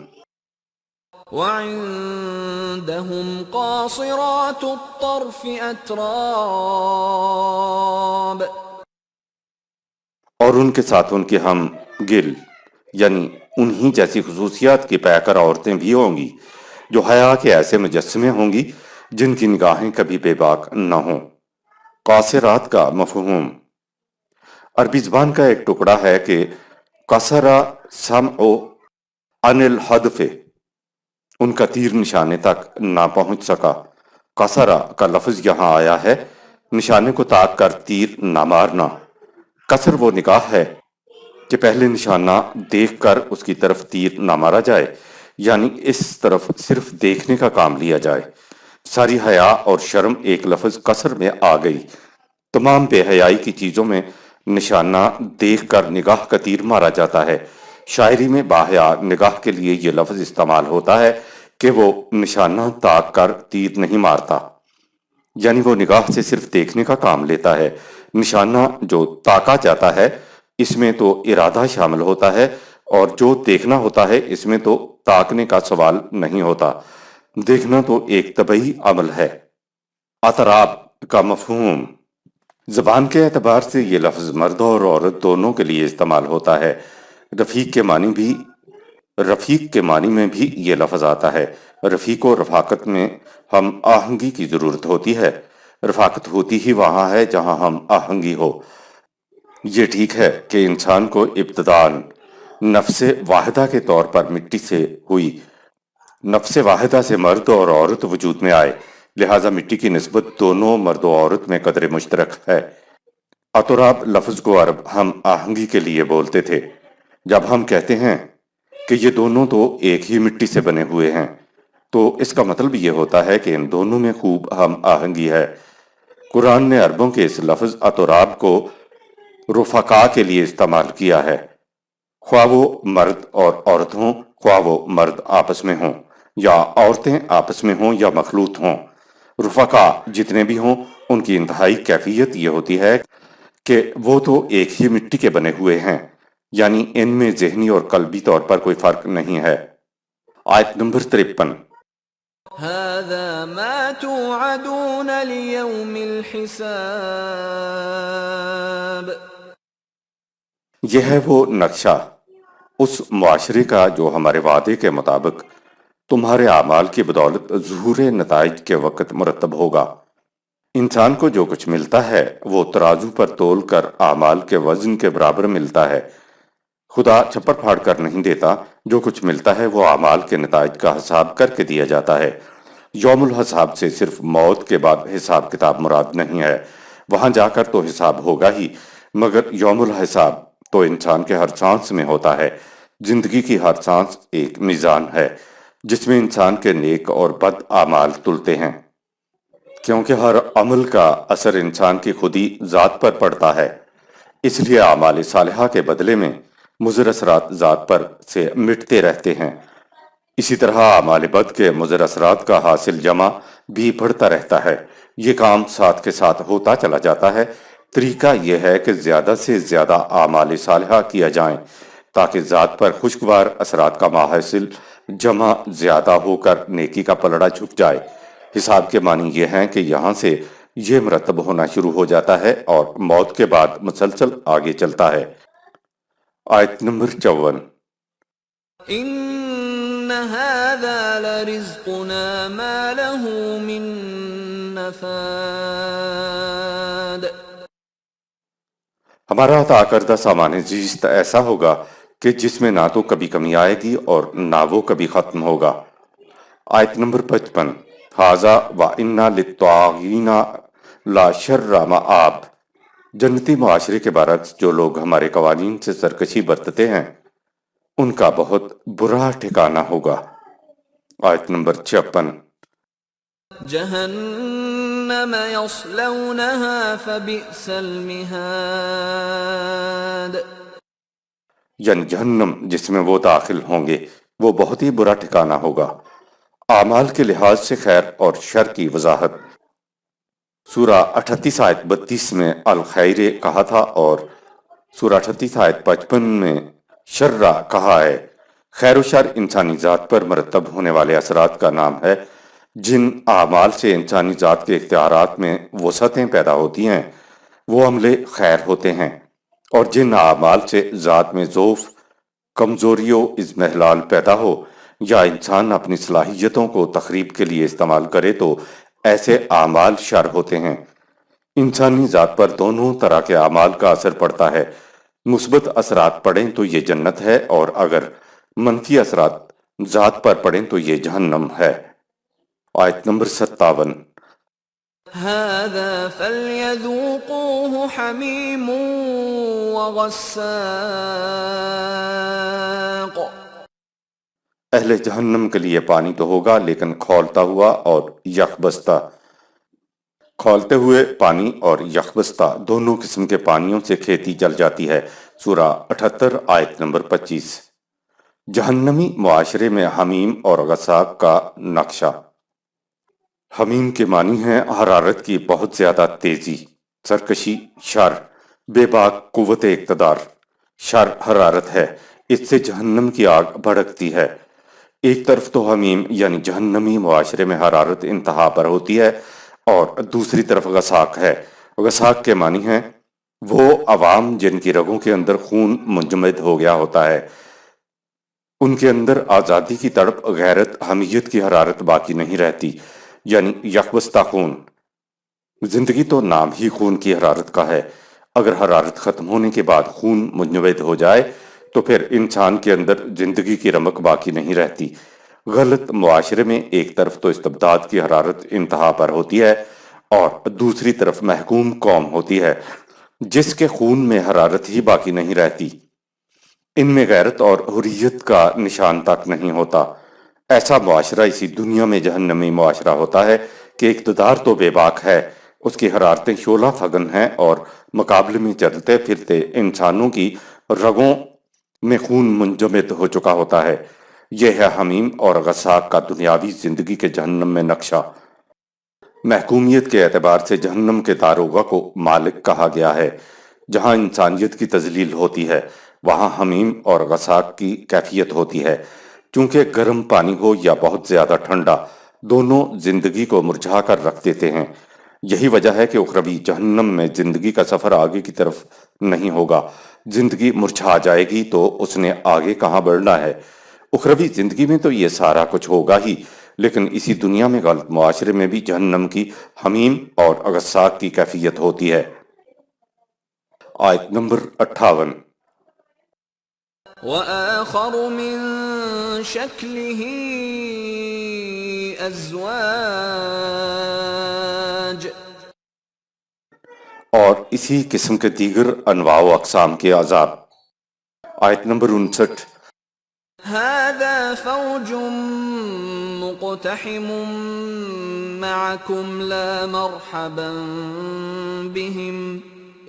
وعندهم قاصرات الطرف أتراب، اور ان کے ساتھ ان کے ہم گل یعنی انہی جیسی خصوصیات کی پیکر عورتیں بھی ہوں گی جو حیا کے ایسے مجسمے ہوں گی جن کی نگاہیں کبھی بے باک نہ ہوں۔ قاصرات کا مفہوم عربی زبان کا ایک ٹکڑا ہے کہ قصر سمع عن الحدف، ان کا تیر نشانے تک نہ پہنچ سکا۔ قصرہ کا لفظ یہاں آیا ہے نشانے کو تاک کر تیر نہ مارنا۔ قصر وہ نگاہ ہے کہ پہلے نشانہ دیکھ کر اس کی طرف تیر نہ مارا جائے، یعنی اس طرف صرف دیکھنے کا کام لیا جائے۔ ساری حیا اور شرم ایک لفظ قصر میں آ گئی۔ تمام بے حیائی کی چیزوں میں نشانہ دیکھ کر نگاہ کا تیر مارا جاتا ہے۔ شاعری میں باحیا نگاہ کے لیے یہ لفظ استعمال ہوتا ہے کہ وہ نشانہ تاک کر تیر نہیں مارتا، یعنی وہ نگاہ سے صرف دیکھنے کا کام لیتا ہے۔ نشانہ جو تاکا جاتا ہے اس میں تو ارادہ شامل ہوتا ہے، اور جو دیکھنا ہوتا ہے اس میں تو تاکنے کا سوال نہیں ہوتا۔ دیکھنا تو ایک طبعی عمل ہے۔ اطراب کا مفہوم۔ زبان کے اعتبار سے یہ لفظ مرد اور عورت دونوں کے لیے استعمال ہوتا ہے۔ رفیق کے معنی میں بھی یہ لفظ آتا ہے۔ رفیق و رفاقت میں ہم آہنگی کی ضرورت ہوتی ہے۔ رفاقت ہوتی ہی وہاں ہے جہاں ہم آہنگی ہو۔ یہ ٹھیک ہے کہ انسان کو ابتداً نفس واحدہ کے طور پر مٹی سے ہوئی، نفس واحدہ سے مرد اور عورت وجود میں آئے، لہٰذا مٹی کی نسبت دونوں مرد و عورت میں قدر مشترک ہے۔ اطراب لفظ کو عرب ہم آہنگی کے لیے بولتے تھے۔ جب ہم کہتے ہیں کہ یہ دونوں تو ایک ہی مٹی سے بنے ہوئے ہیں، تو اس کا مطلب یہ ہوتا ہے کہ ان دونوں میں خوب ہم آہنگی ہے۔ قرآن نے عربوں کے اس لفظ اطراب کو رفقا کے لیے استعمال کیا ہے، خواہ وہ مرد اور عورت ہوں، خواہ وہ مرد آپس میں ہوں یا عورتیں آپس میں ہوں یا مخلوط ہوں۔ رفقا جتنے بھی ہوں ان کی انتہائی کیفیت یہ ہوتی ہے کہ وہ تو ایک ہی مٹی کے بنے ہوئے ہیں، یعنی ان میں ذہنی اور قلبی طور پر کوئی فرق نہیں ہے۔ آیت نمبر 53۔ هذا ما توعدون ليوم الحساب۔ یہ ہے وہ نقشہ اس معاشرے کا جو ہمارے وعدے کے مطابق تمہارے اعمال کی بدولت ظہور نتائج کے وقت مرتب ہوگا۔ انسان کو جو کچھ ملتا ہے وہ ترازو پر تول کر اعمال کے وزن کے برابر ملتا ہے۔ خدا چھپر پھاڑ کر نہیں دیتا، جو کچھ ملتا ہے وہ اعمال کے نتائج کا حساب کر کے دیا جاتا ہے۔ یوم الحساب سے صرف موت کے بعد حساب کتاب مراد نہیں ہے، وہاں جا کر تو حساب ہوگا ہی، مگر یوم الحساب تو انسان کے ہر سانس میں ہوتا ہے۔ زندگی کی ہر سانس ایک میزان ہے جس میں انسان کے نیک اور بد اعمال تلتے ہیں، کیونکہ ہر عمل کا اثر انسان کی خودی ذات پر پڑتا ہے، اس لیے اعمال صالحہ کے بدلے میں مضر اثرات ذات پر سے مٹتے رہتے ہیں۔ اسی طرح اعمال بد کے مضر اثرات کا حاصل جمع بھی بڑھتا رہتا ہے، یہ کام ساتھ کے ساتھ ہوتا چلا جاتا ہے۔ طریقہ یہ ہے کہ زیادہ سے زیادہ اعمال صالحہ کیا جائیں تاکہ ذات پر خوشگوار اثرات کا ماحصل جمع زیادہ ہو کر نیکی کا پلڑا جھک جائے۔ حساب کے معنی یہ ہیں کہ یہاں سے یہ مرتب ہونا شروع ہو جاتا ہے اور موت کے بعد مسلسل آگے چلتا ہے۔ آیت نمبر 54۔ ان هذا لرزقنا ما له من نفاد۔ ہمارا عطا کردہ سامان زیست ایسا ہوگا کہ جس میں نہ تو کبھی کمی آئے گی اور نہ وہ کبھی ختم ہوگا۔ آیت نمبر 55۔ ھذا وَإِنَّ لِلطَّاغِينَ لَشَرَّ مَآب۔ جنتی معاشرے کے برعکس جو لوگ ہمارے قوانین سے سرکشی برتتے ہیں ان کا بہت برا ٹھکانہ ہوگا۔ آیت نمبر 56۔ جہنم یصلونها فبئس المہاد۔ یعنی جہنم جس میں وہ داخل ہوں گے وہ بہت ہی برا ٹھکانہ ہوگا۔ اعمال کے لحاظ سے خیر اور شر کی وضاحت سورہ 38 آیت 32 میں الخیر کہا تھا اور سورہ 38 آیت 55 میں شرع کہا ہے۔ خیر و شر انسانی ذات پر مرتب ہونے والے اثرات کا نام ہے۔ جن اعمال سے انسانی ذات کے اختیارات میں وسعتیں پیدا ہوتی ہیں وہ عملے خیر ہوتے ہیں، اور جن اعمال سے ذات میں ضعف، کمزوری و اضمحلال پیدا ہو یا انسان اپنی صلاحیتوں کو تخریب کے لیے استعمال کرے تو ایسے اعمال شر ہوتے ہیں۔ انسانی ذات پر دونوں طرح کے اعمال کا اثر پڑتا ہے۔ مثبت اثرات پڑیں تو یہ جنت ہے، اور اگر منفی اثرات ذات پر پڑیں تو یہ جہنم ہے۔ آیت نمبر 57۔ هذا فليذوقوه حميم وغساق۔ اہل جہنم کے لیے پانی تو ہوگا لیکن کھولتا ہوا اور یخبستہ۔ کھولتے ہوئے پانی اور یخبستہ دونوں قسم کے پانیوں سے کھیتی چل جاتی ہے۔ سورہ 78 آیت نمبر 25۔ جہنمی معاشرے میں حمیم اور غساق کا نقشہ۔ حمیم کے معنی ہیں حرارت کی بہت زیادہ تیزی، سرکشی، شر، بے باک قوت اقتدار۔ شر حرارت ہے، اس سے جہنم کی آگ بھڑکتی ہے۔ ایک طرف تو حمیم یعنی جہنمی معاشرے میں حرارت انتہا پر ہوتی ہے، اور دوسری طرف غساق ہے۔ غساق کے معنی ہیں وہ عوام جن کی رگوں کے اندر خون منجمد ہو گیا ہوتا ہے، ان کے اندر آزادی کی تڑپ، غیرت، حمیت کی حرارت باقی نہیں رہتی، یعنی یکبستہ خون۔ زندگی تو نام ہی خون کی حرارت کا ہے، اگر حرارت ختم ہونے کے بعد خون منجمد ہو جائے تو پھر انسان کے اندر زندگی کی رمق باقی نہیں رہتی۔ غلط معاشرے میں ایک طرف تو استبداد کی حرارت انتہا پر ہوتی ہے اور دوسری طرف محکوم قوم ہوتی ہے جس کے خون میں حرارت ہی باقی نہیں رہتی، ان میں غیرت اور حریت کا نشان تک نہیں ہوتا۔ ایسا معاشرہ اسی دنیا میں جہنمی معاشرہ ہوتا ہے کہ اقتدار تو بے باک ہے، اس کی حرارتیں شعلہ فگن ہیں اور مقابلے میں چلتے پھرتے انسانوں کی رگوں میں خون منجمد ہو چکا ہوتا ہے۔ یہ ہے حمیم اور غساق کا دنیاوی زندگی کے جہنم میں نقشہ۔ محکومیت کے اعتبار سے جہنم کے داروغہ کو مالک کہا گیا ہے۔ جہاں انسانیت کی تذلیل ہوتی ہے وہاں حمیم اور غساق کی کیفیت ہوتی ہے۔ چونکہ گرم پانی ہو یا بہت زیادہ ٹھنڈا، دونوں زندگی کو مرجھا کر رکھ دیتے ہیں۔ یہی وجہ ہے کہ اخروی جہنم میں زندگی کا سفر آگے کی طرف نہیں ہوگا۔ زندگی مرجھا جائے گی تو اس نے آگے کہاں بڑھنا ہے؟ اخروی زندگی میں تو یہ سارا کچھ ہوگا ہی، لیکن اسی دنیا میں غلط معاشرے میں بھی جہنم کی حمیم اور غساق کی کیفیت ہوتی ہے۔ آیت نمبر 58۔ وآخر من شكله أزواج اور اسی قسم کے دیگر انواع و اقسام کے عذاب۔ آیت نمبر 59۔ هذا فوج مقتحم معكم لا مرحبا بهم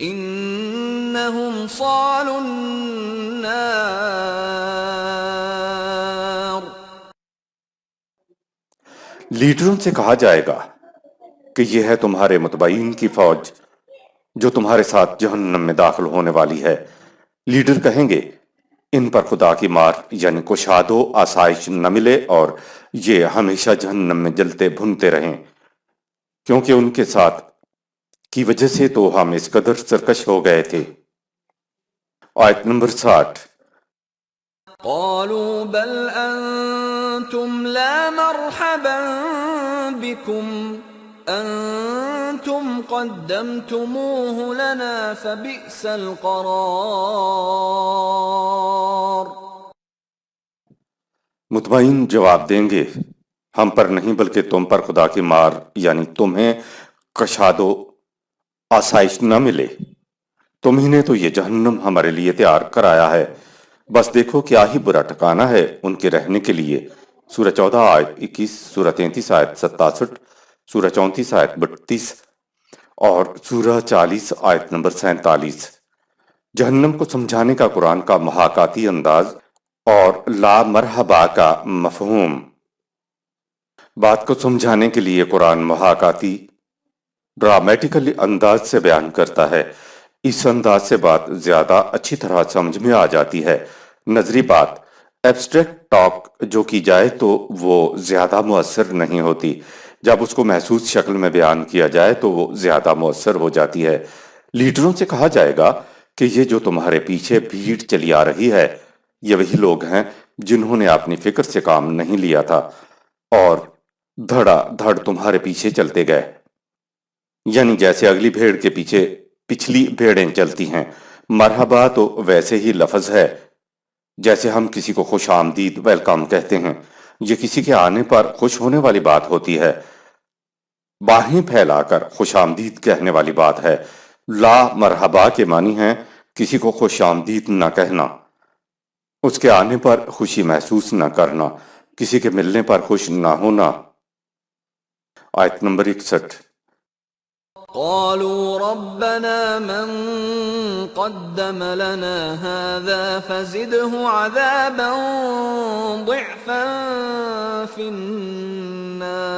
انهم صالوا النار۔ لیڈروں سے کہا جائے گا کہ یہ ہے تمہارے متبعین کی فوج جو تمہارے ساتھ جہنم میں داخل ہونے والی ہے۔ لیڈر کہیں گے ان پر خدا کی مار یعنی کشاد و آسائش نہ ملے اور یہ ہمیشہ جہنم میں جلتے بھنتے رہیں، کیونکہ ان کے ساتھ کی وجہ سے تو ہم اس قدر سرکش ہو گئے تھے۔ آیت نمبر 60۔ قالوا بل انتم لا مرحبا بكم انتم قدمتموه لنا فبئس القرار۔ مطمئن جواب دیں گے ہم پر نہیں بلکہ تم پر خدا کی مار یعنی تمہیں کشاد و آسائش نہ ملے، تمہیں نے تو یہ جہنم ہمارے لیے تیار کرایا ہے، بس دیکھو کیا ہی برا ٹھکانہ ہے ان کے رہنے کے لیے۔ سورہ 14 آیت 21، سورہ 33 آیت 67، سورہ 34 آیت 32 اور سورہ 40 آیت نمبر 47۔ جہنم کو سمجھانے کا قرآن کا محاکاتی انداز اور لا مرحبا کا مفہوم۔ بات کو سمجھانے کے لیے قرآن محاکاتی ڈرامیٹیکل انداز سے بیان کرتا ہے۔ اس انداز سے بات زیادہ اچھی طرح سمجھ میں آ جاتی ہے۔ نظری بات ایبسٹریکٹ ٹاک جو کی جائے تو وہ زیادہ مؤثر نہیں ہوتی، جب اس کو محسوس شکل میں بیان کیا جائے تو وہ زیادہ مؤثر ہو جاتی ہے۔ لیڈروں سے کہا جائے گا کہ یہ جو تمہارے پیچھے بھیڑ چلی آ رہی ہے یہ وہی لوگ ہیں جنہوں نے اپنی فکر سے کام نہیں لیا تھا اور دھڑا دھڑ تمہارے پیچھے چلتے گئے، یعنی جیسے اگلی بھیڑ کے پیچھے پچھلی بھیڑیں چلتی ہیں۔ مرحبا تو ویسے ہی لفظ ہے جیسے ہم کسی کو خوش آمدید ویلکم کہتے ہیں، یہ کسی کے آنے پر خوش ہونے والی بات ہوتی ہے، باہیں پھیلا کر خوش آمدید کہنے والی بات ہے۔ لا مرحبا کے معنی ہیں کسی کو خوش آمدید نہ کہنا، اس کے آنے پر خوشی محسوس نہ کرنا، کسی کے ملنے پر خوش نہ ہونا۔ آیت نمبر 61۔ قالوا ربنا من قدم لنا هذا فزده عذابا ضعفا في النار۔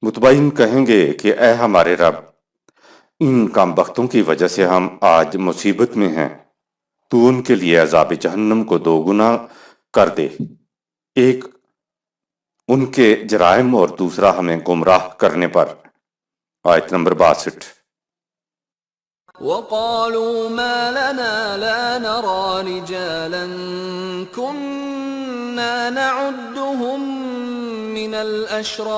مطمئن کہیں گے کہ اے ہمارے رب، ان کام بختوں کی وجہ سے ہم آج مصیبت میں ہیں، تو ان کے لیے عذاب جہنم کو 2 گنا کر دے، ایک ان کے جرائم اور دوسرا ہمیں گمراہ کرنے پر۔ آیت نمبر 62۔ وقالوا ما لنا لا نرى رجالا كنا نعدهم من الأشرار۔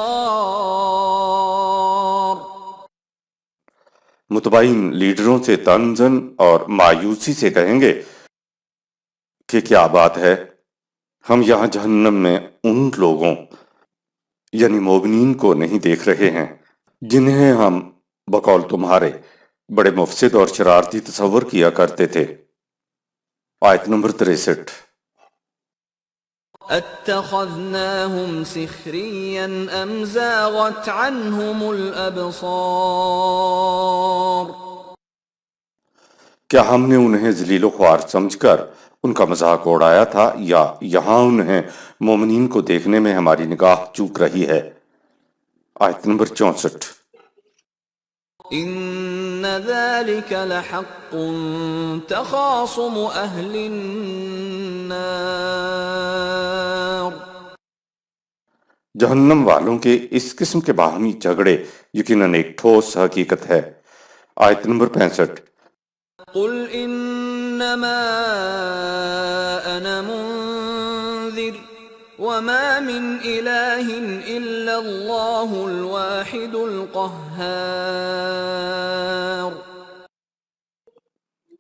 متبعین لیڈروں سے تنزن اور مایوسی سے کہیں گے کہ کیا بات ہے، ہم یہاں جہنم میں ان لوگوں یعنی مومنین کو نہیں دیکھ رہے ہیں جنہیں ہم بقول تمہارے بڑے مفسد اور شرارتی تصور کیا کرتے تھے۔ آیت نمبر 63۔ اتخذناهم سخريا ام زاغت عنهم الابصار۔ کیا ہم نے انہیں ذلیل و خوار سمجھ کر ان کا مذاق اڑایا تھا، یا یہاں انہیں مومنین کو دیکھنے میں ہماری نگاہ چوک رہی ہے؟ آیت نمبر 64۔ ان ذلك لحق تخاصم اهل النار۔ جہنم والوں کے اس قسم کے باہمی جھگڑے یقیناً ایک ٹھوس حقیقت ہے۔ آیت نمبر 65۔ قل انما انا منذر وما من الہ الا اللہ الواحد القہار۔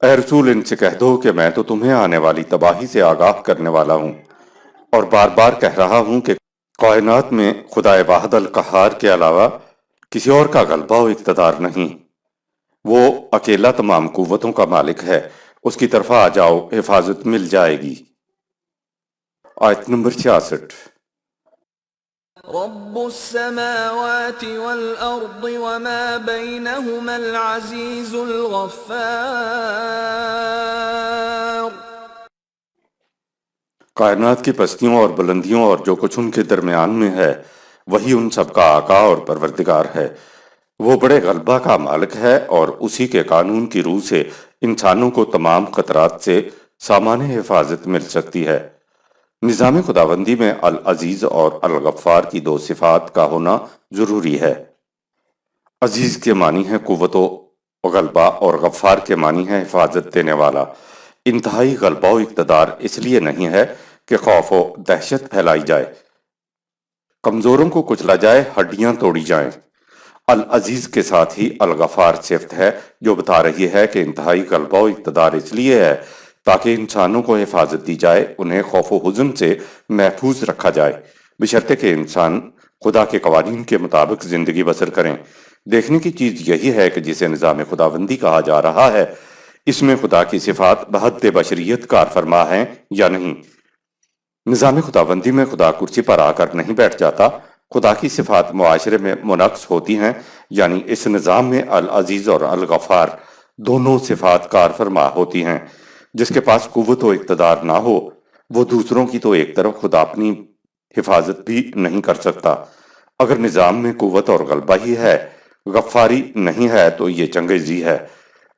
اے رسول، ان سے کہہ دو کہ میں تو تمہیں آنے والی تباہی سے آگاہ کرنے والا ہوں، اور بار بار کہہ رہا ہوں کہ کائنات میں خدا واحد القہار کے علاوہ کسی اور کا غلبہ و اقتدار نہیں۔ وہ اکیلا تمام قوتوں کا مالک ہے، اس کی طرف آ جاؤ، حفاظت مل جائے گی۔ آیت نمبر 66۔ رب السماوات والارض وما بينهما العزيز الغفار۔ کائنات کی پستیوں اور بلندیوں اور جو کچھ ان کے درمیان میں ہے وہی ان سب کا آقا اور پروردگار ہے۔ وہ بڑے غلبہ کا مالک ہے اور اسی کے قانون کی روح سے انسانوں کو تمام خطرات سے سامان حفاظت مل سکتی ہے۔ نظام خداوندی میں العزیز اور الغفار کی دو صفات کا ہونا ضروری ہے۔ عزیز کے معنی ہے قوت و غلبہ، اور غفار کے معنی ہے حفاظت دینے والا۔ انتہائی غلبہ و اقتدار اس لیے نہیں ہے کہ خوف و دہشت پھیلائی جائے، کمزوروں کو کچلا جائے، ہڈیاں توڑی جائیں۔ العزیز کے ساتھ ہی الغفار صفت ہے جو بتا رہی ہے کہ انتہائی غلبہ و اقتدار اس لیے ہے تاکہ انسانوں کو حفاظت دی جائے، انہیں خوف و حزن سے محفوظ رکھا جائے، بشرطے کہ انسان خدا کے قوانین کے مطابق زندگی بسر کریں۔ دیکھنے کی چیز یہی ہے کہ جسے نظام خداوندی کہا جا رہا ہے، اس میں خدا کی صفات بحد بشریت کار فرما ہیں یا نہیں۔ نظام خداوندی میں خدا کرسی پر آ کر نہیں بیٹھ جاتا، خدا کی صفات معاشرے میں منعکس ہوتی ہیں، یعنی اس نظام میں العزیز اور الغفار دونوں صفات کار فرما ہوتی ہیں۔ جس کے پاس قوت و اقتدار نہ ہو وہ دوسروں کی تو ایک طرف خود اپنی حفاظت بھی نہیں کر سکتا۔ اگر نظام میں قوت اور غلبہ ہی ہے، غفاری نہیں ہے، تو یہ چنگیزی ہے۔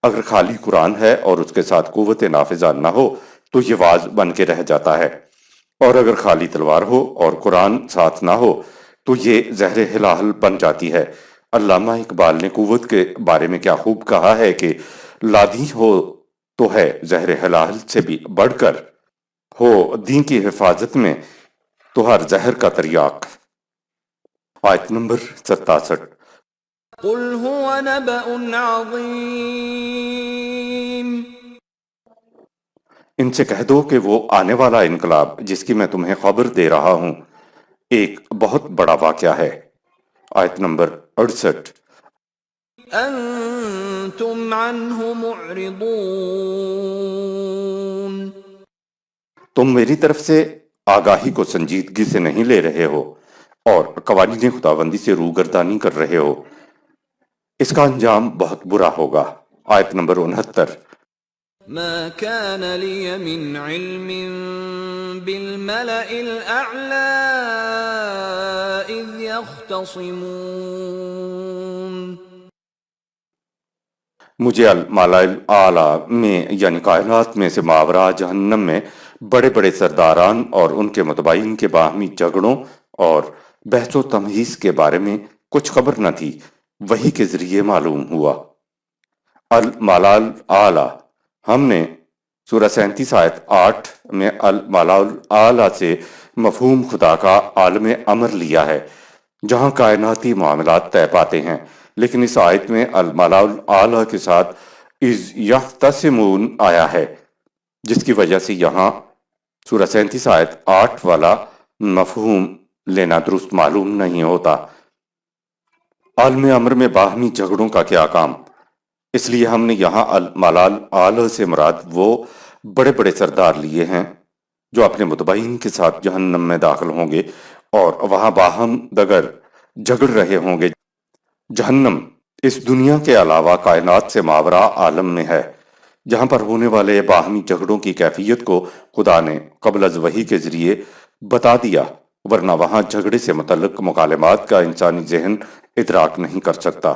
اگر خالی قرآن ہے اور اس کے ساتھ قوت نافذہ نہ ہو تو یہ واز بن کے رہ جاتا ہے، اور اگر خالی تلوار ہو اور قرآن ساتھ نہ ہو تو یہ زہر ہلاہل بن جاتی ہے۔ علامہ اقبال نے قوت کے بارے میں کیا خوب کہا ہے کہ لادی ہو تو ہے زہر ہلاہل سے بھی بڑھ کر، ہو دین کی حفاظت میں تو ہر زہر کا تریاق۔ آیت نمبر 67۔ قل هو نبأ عظیم۔ ان سے کہہ دو کہ وہ آنے والا انقلاب جس کی میں تمہیں خبر دے رہا ہوں ایک بہت بڑا واقعہ ہے۔ آیت نمبر 68۔ انتم عنہ معرضون۔ تم میری طرف سے آگاہی کو سنجیدگی سے نہیں لے رہے ہو اور قوانین خداوندی سے روگردانی کر رہے ہو، اس کا انجام بہت برا ہوگا۔ آیت نمبر 69۔ ما كان لي من علم بالملأ الأعلى إذ يختصمون۔ مجھے المالا الاعلیٰ میں یعنی کائنات میں سے ماورا جہنم میں بڑے بڑے سرداران اور ان کے متبعین کے باہمی جھگڑوں اور بحث و تمہیز کے بارے میں کچھ خبر نہ تھی، وحی کے ذریعے معلوم ہوا۔ الملال اعلیٰ، ہم نے سورہ 37 آیت 8 میں الملال اعلیٰ سے مفہوم خدا کا عالم امر لیا ہے، جہاں کائناتی معاملات طے پاتے ہیں، لیکن اس آیت میں الملال اعلیٰ کے ساتھ اذ یختصمون آیا ہے، جس کی وجہ سے یہاں سورہ 37 آیت 8 والا مفہوم لینا درست معلوم نہیں ہوتا۔ عالم امر میں باہمی جھگڑوں کا کیا کام؟ اس لیے ہم نے یہاں الملال اعلیٰ سے مراد وہ بڑے بڑے سردار لیے ہیں جو اپنے متبعین کے ساتھ جہنم میں داخل ہوں گے اور وہاں باہم دگر جھگڑ رہے ہوں گے۔ جہنم اس دنیا کے علاوہ کائنات سے ماورا عالم میں ہے، جہاں پر ہونے والے باہمی جھگڑوں کی کیفیت کو خدا نے قبل از وحی کے ذریعے بتا دیا، ورنہ وہاں جھگڑے سے متعلق مکالمات کا انسانی ذہن ادراک نہیں کر سکتا۔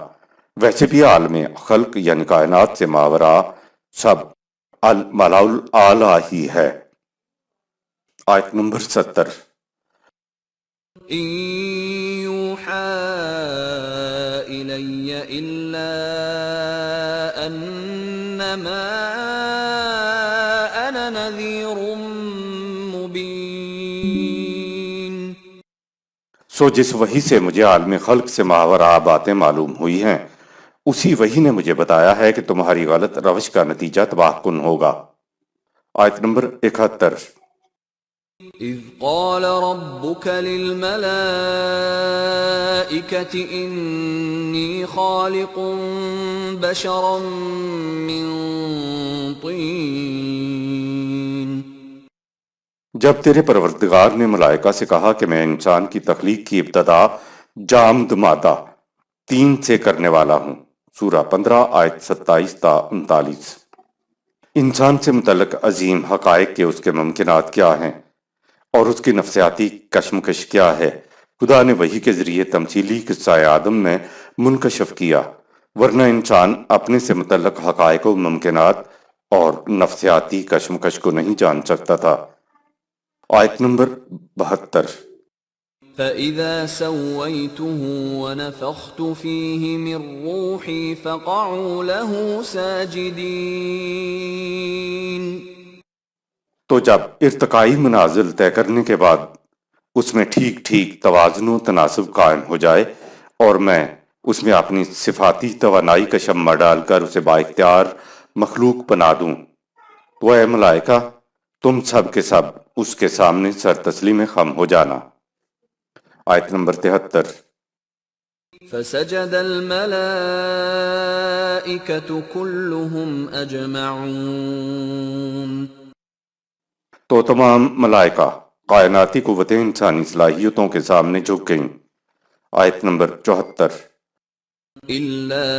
ویسے بھی عالم خلق یعنی کائنات سے ماورا سب الملأ الاعلیٰ ہی ہے۔ آیت نمبر 70۔ إن يوحى إلي إلا أنما أنا نذير مبين۔ سو جس وحی سے مجھے عالم خلق سے ماورا باتیں معلوم ہوئی ہیں، اسی وحی نے مجھے بتایا ہے کہ تمہاری غلط روش کا نتیجہ تباہ کن ہوگا۔ آیت نمبر 71۔ إذ قال ربك للملائكة إني خالق بشرا من طين۔ جب تیرے پروردگار نے ملائکہ سے کہا کہ میں انسان کی تخلیق کی ابتدا جامد مادہ تین سے کرنے والا ہوں، سورہ 15 آیت 27 تا 39۔ انسان سے متعلق عظیم حقائق کے اس کے ممکنات کیا ہیں اور اس کی نفسیاتی کشمکش کیا ہے، خدا نے وحی کے ذریعے تمثیلی قصہ آدم میں منکشف کیا، ورنہ انسان اپنے سے متعلق حقائق و ممکنات اور نفسیاتی کشمکش کو نہیں جان سکتا تھا۔ آیت نمبر 72۔ فإذا سويته ونفخت فيه من روحي فقعوا له ساجدين۔ تو جب ارتقائی منازل طے کرنے کے بعد اس میں ٹھیک ٹھیک توازن و تناسب قائم ہو جائے اور میں اس میں اپنی صفاتی توانائی کا شمع ڈال کر اسے بااختیار مخلوق بنا دوں، تو اے ملائکہ تم سب کے سب اس کے سامنے سر تسلیم خم ہو جانا۔ آیت نمبر 73۔ فسجد الملائكة كلهم أجمعون۔ تو تمام ملائکہ کائناتی قوتیں انسانی صلاحیتوں کے سامنے جھک گئیں۔ آیت نمبر 74۔ إلا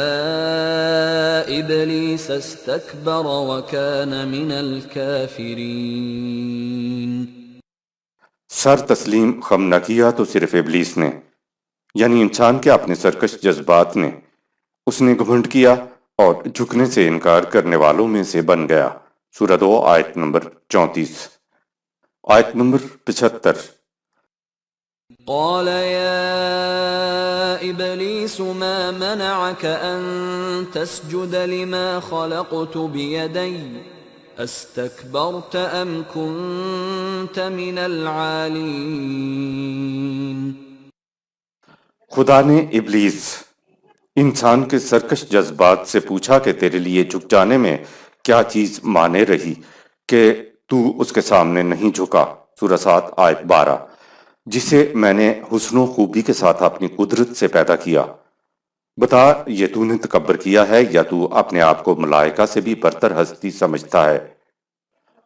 إبليس استكبر وكان من الكافرين۔ سر تسلیم خم نہ کیا تو صرف ابلیس نے، یعنی انسان کے اپنے سرکش جذبات نے، اس نے گھمنڈ کیا اور جھکنے سے انکار کرنے والوں میں سے بن گیا، سورہ 2 آیت نمبر 34۔ آیت نمبر 75۔ قال يا إبليس ما منعك أن تسجد لما خلقت بيدي استكبرت أم كنت من العالين۔ خدا نے ابلیس انسان کے سرکش جذبات سے پوچھا کہ تیرے لیے جھک جانے میں کیا چیز مانے رہی کہ تو اس کے سامنے نہیں جھکا، سورہ 7 آیت 12، جسے میں نے حسن و خوبی کے ساتھ اپنی قدرت سے پیدا کیا، بتا یہ تو نے تکبر کیا ہے یا تو اپنے آپ کو ملائکہ سے بھی برتر ہستی سمجھتا ہے۔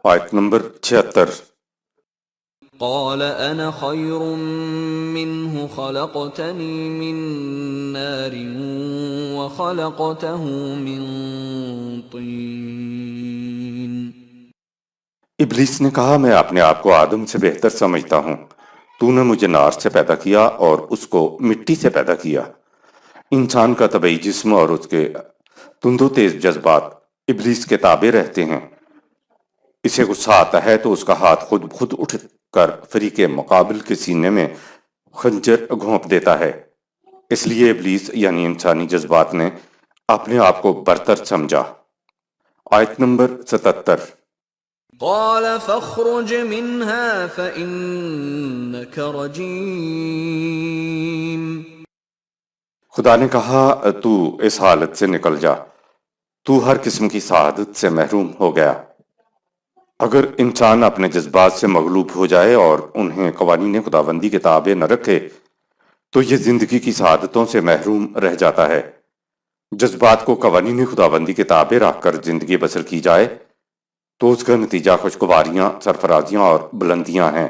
آیت نمبر 76۔ قال أنا خير منه خلقتني من نار وخلقته من طين۔ ابلیس نے کہا میں اپنے آپ کو آدم سے بہتر سمجھتا ہوں، تو نے مجھے نار سے پیدا کیا اور اس کو مٹی سے پیدا کیا۔ انسان کا طبعی جسم اور اس کے تند و تیز جذبات ابلیس کے تابع رہتے ہیں۔ اسے غصہ آتا ہے تو اس کا ہاتھ خود اٹھ کر فریق مقابل کے سینے میں خنجر گھونپ دیتا ہے۔ اس لیے ابلیس یعنی انسانی جذبات نے اپنے آپ کو برتر سمجھا۔ آیت نمبر 77۔ قال فاخرج منها فإنك رجيم خدا نے کہا تو اس حالت سے نکل جا، تو ہر قسم کی سعادت سے محروم ہو گیا۔ اگر انسان اپنے جذبات سے مغلوب ہو جائے اور انہیں قوانین خداوندی کے تابع نہ رکھے تو یہ زندگی کی سعادتوں سے محروم رہ جاتا ہے۔ جذبات کو قوانین خداوندی کے تابع رکھ کر زندگی بسر کی جائے تو اس کا نتیجہ خوشگواریاں، سرفرازیاں اور بلندیاں ہیں۔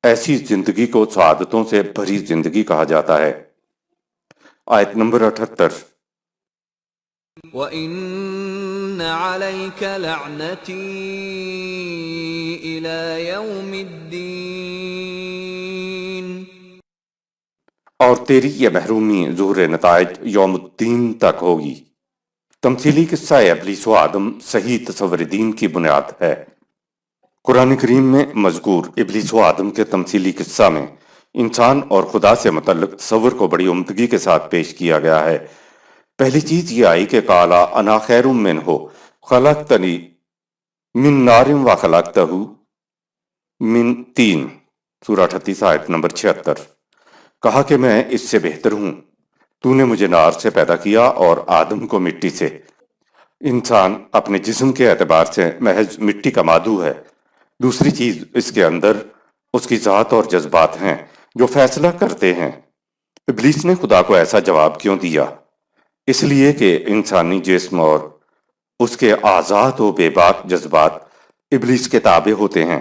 ایسی زندگی کو سعادتوں سے بھری زندگی کہا جاتا ہے۔ آیت نمبر 78۔ وَإِنَّ عَلَيْكَ لَعْنَتِي إِلَى يَوْمِ الدِّينِ اور تیری یہ محرومی ظہور نتائج یوم الدین تک ہوگی۔ تمثیلی قصہ ابلیس و آدم صحیح تصور دین کی بنیاد ہے۔ قرآن کریم میں مذکور ابلیس و آدم کے تمثیلی قصہ میں انسان اور خدا سے متعلق تصور کو بڑی عمدگی کے ساتھ پیش کیا گیا ہے۔ پہلی چیز یہ آئی کہ قالا انا خیر منہ خلقتنی من نار و خلقتہ من طین، سورہ 38 آیت نمبر 76۔ کہا کہ میں اس سے بہتر ہوں، تو نے مجھے نار سے پیدا کیا اور آدم کو مٹی سے۔ انسان اپنے جسم کے اعتبار سے محض مٹی کا مادو ہے۔ دوسری چیز اس کے اندر اس کی ذات اور جذبات ہیں جو فیصلہ کرتے ہیں۔ ابلیس نے خدا کو ایسا جواب کیوں دیا؟ اس لیے کہ انسانی جسم اور اس کے آزاد و بے باک جذبات ابلیس کے تابع ہوتے ہیں،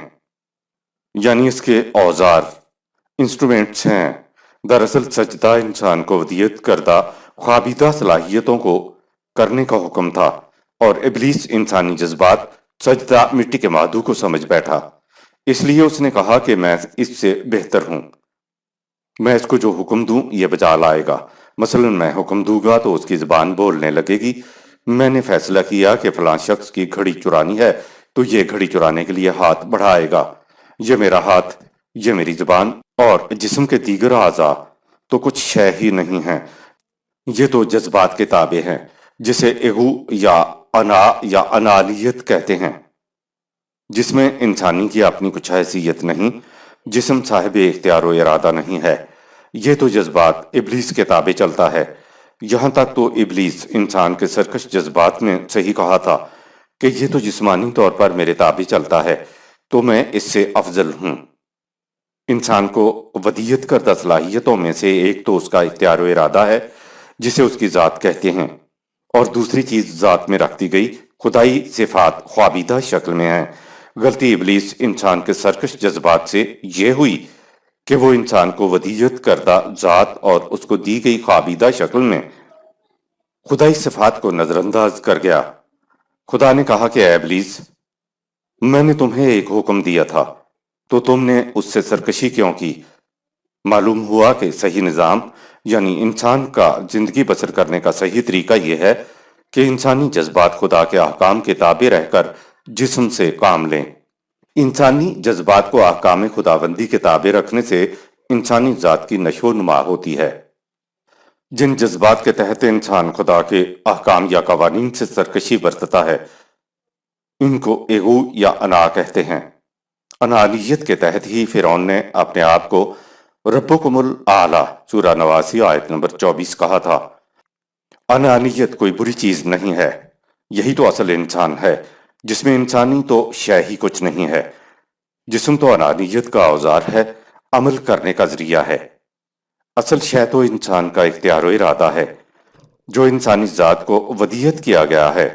یعنی اس کے اوزار، انسٹرومنٹس ہیں۔ دراصل سجدہ انسان کو ودیت کردہ خوابیدہ صلاحیتوں کو کرنے کا حکم تھا، اور ابلیس انسانی جذبات سجدہ مٹی کے مادو کو سمجھ بیٹھا۔ اس لیے اس نے کہا کہ میں اس سے بہتر ہوں، میں اس کو جو حکم دوں یہ بجا لائے گا۔ مثلا میں حکم دوں گا تو اس کی زبان بولنے لگے گی۔ میں نے فیصلہ کیا کہ فلاں شخص کی گھڑی چرانی ہے تو یہ گھڑی چرانے کے لیے ہاتھ بڑھائے گا۔ یہ میرا ہاتھ، یہ میری زبان اور جسم کے دیگر اعضاء تو کچھ شے ہی نہیں ہیں، یہ تو جذبات کے تابع ہیں، جسے ایگو یا انا یا انانیت کہتے ہیں، جس میں انسانی کی اپنی کچھ حیثیت نہیں، جسم صاحب اختیار و ارادہ نہیں ہے۔ یہ تو جذبات ابلیس کے تابع چلتا ہے۔ یہاں تک تو ابلیس انسان کے سرکش جذبات نے صحیح کہا تھا کہ یہ تو جسمانی طور پر میرے تابع چلتا ہے تو میں اس سے افضل ہوں۔ انسان کو ودیت کردہ صلاحیتوں میں سے ایک تو اس کا اختیار و ارادہ ہے جسے اس کی ذات کہتے ہیں، اور دوسری چیز ذات میں رکھ دی گئی خدائی صفات خوابیدہ شکل میں ہیں۔ غلطی ابلیس انسان کے سرکش جذبات سے یہ ہوئی کہ وہ انسان کو ودیت کردہ ذات اور اس کو دی گئی خوابیدہ شکل میں خدائی صفات کو نظر انداز کر گیا۔ خدا نے کہا کہ اے ابلیس، میں نے تمہیں ایک حکم دیا تھا تو تم نے اس سے سرکشی کیوں کی؟ معلوم ہوا کہ صحیح نظام یعنی انسان کا زندگی بسر کرنے کا صحیح طریقہ یہ ہے کہ انسانی جذبات خدا کے احکام کے تابع رہ کر جسم سے کام لیں۔ انسانی جذبات کو احکام خداوندی کے تابع رکھنے سے انسانی ذات کی نشو و نما ہوتی ہے۔ جن جذبات کے تحت انسان خدا کے احکام یا قوانین سے سرکشی برتتا ہے ان کو ایگو یا انا کہتے ہیں۔ انانیت کے تحت ہی فرعون نے اپنے آپ کو ربکم الاعلی سورہ 89 آیت نمبر 24 کہا تھا۔ انانیت کوئی بری چیز نہیں ہے، یہی تو اصل انسان ہے جس میں انسانی تو شے ہی کچھ نہیں ہے۔ جسم تو انانیت کا اوزار ہے، عمل کرنے کا ذریعہ ہے۔ اصل شے تو انسان کا اختیار و ارادہ ہے جو انسانی ذات کو ودیت کیا گیا ہے۔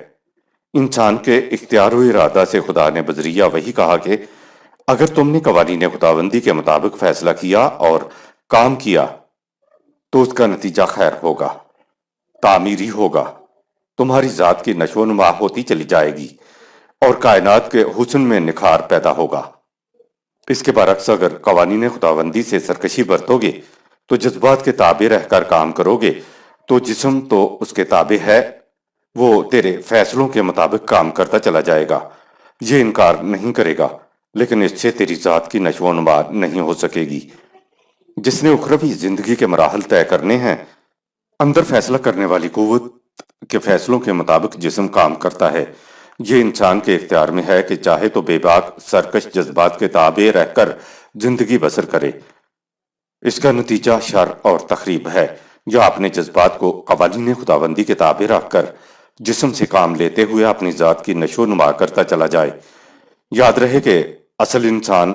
انسان کے اختیار و ارادہ سے خدا نے بذریعہ وہی کہا کہ اگر تم نے قوانین خداوندی کے مطابق فیصلہ کیا اور کام کیا تو اس کا نتیجہ خیر ہوگا، تعمیری ہوگا، تمہاری ذات کی نشو و نما ہوتی چلی جائے گی اور کائنات کے حسن میں نکھار پیدا ہوگا۔ اس کے برعکس اگر قوانین خداوندی سے سرکشی برتو گے تو جذبات کے تابع رہ کر کام کرو گے تو جسم تو اس کے تابع ہے، وہ تیرے فیصلوں کے مطابق کام کرتا چلا جائے گا، یہ انکار نہیں کرے گا، لیکن اس سے تیری ذات کی نشو و نما نہیں ہو سکے گی۔ جس نے اخروی زندگی کے مراحل طے کرنے ہیں، اندر فیصلہ کرنے والی قوت کے فیصلوں کے مطابق جسم کام کرتا ہے۔ یہ انسان کے اختیار میں ہے کہ چاہے تو بے باک سرکش جذبات کے تابع رہ کر زندگی بسر کرے، اس کا نتیجہ شر اور تخریب ہے، یا اپنے جذبات کو قوانین خداوندی کے تابع رکھ کر جسم سے کام لیتے ہوئے اپنی ذات کی نشو و نما کرتا چلا جائے۔ یاد رہے کہ اصل انسان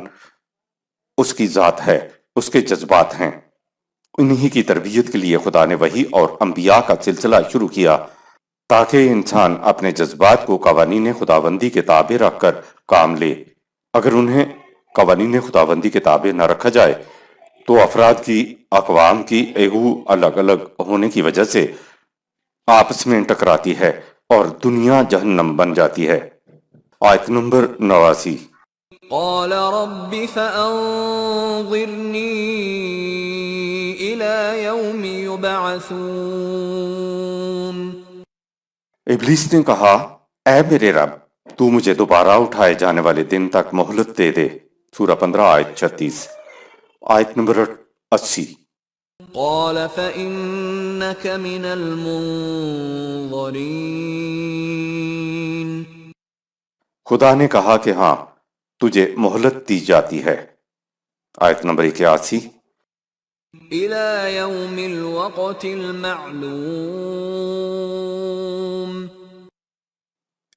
اس کی ذات ہے، اس کے جذبات ہیں۔ انہی کی تربیت کے لیے خدا نے وحی اور انبیاء کا سلسلہ شروع کیا تاکہ انسان اپنے جذبات کو قوانین خداوندی کے تابع رکھ کر کام لے۔ اگر انہیں قوانین خداوندی کے تابع نہ رکھا جائے تو افراد کی، اقوام کی ایگو الگ الگ ہونے کی وجہ سے آپس میں ٹکراتی ہے اور دنیا جہنم بن جاتی ہے۔ آیت نمبر 89۔ قال رب فأنظرني إلى يوم يبعثون۔ ابلیس نے کہا، اے میرے رب، تو مجھے دوبارہ اٹھائے جانے والے دن تک مہلت دے دے۔ سورہ 15 آیت 36۔ آیت نمبر 80۔ قال فإنك من المنظرين۔ خدا نے کہا کہ ہاں، تجھے مہلت دی جاتی ہے۔ آیت نمبر 81۔ إلى يوم الوقت المعلوم۔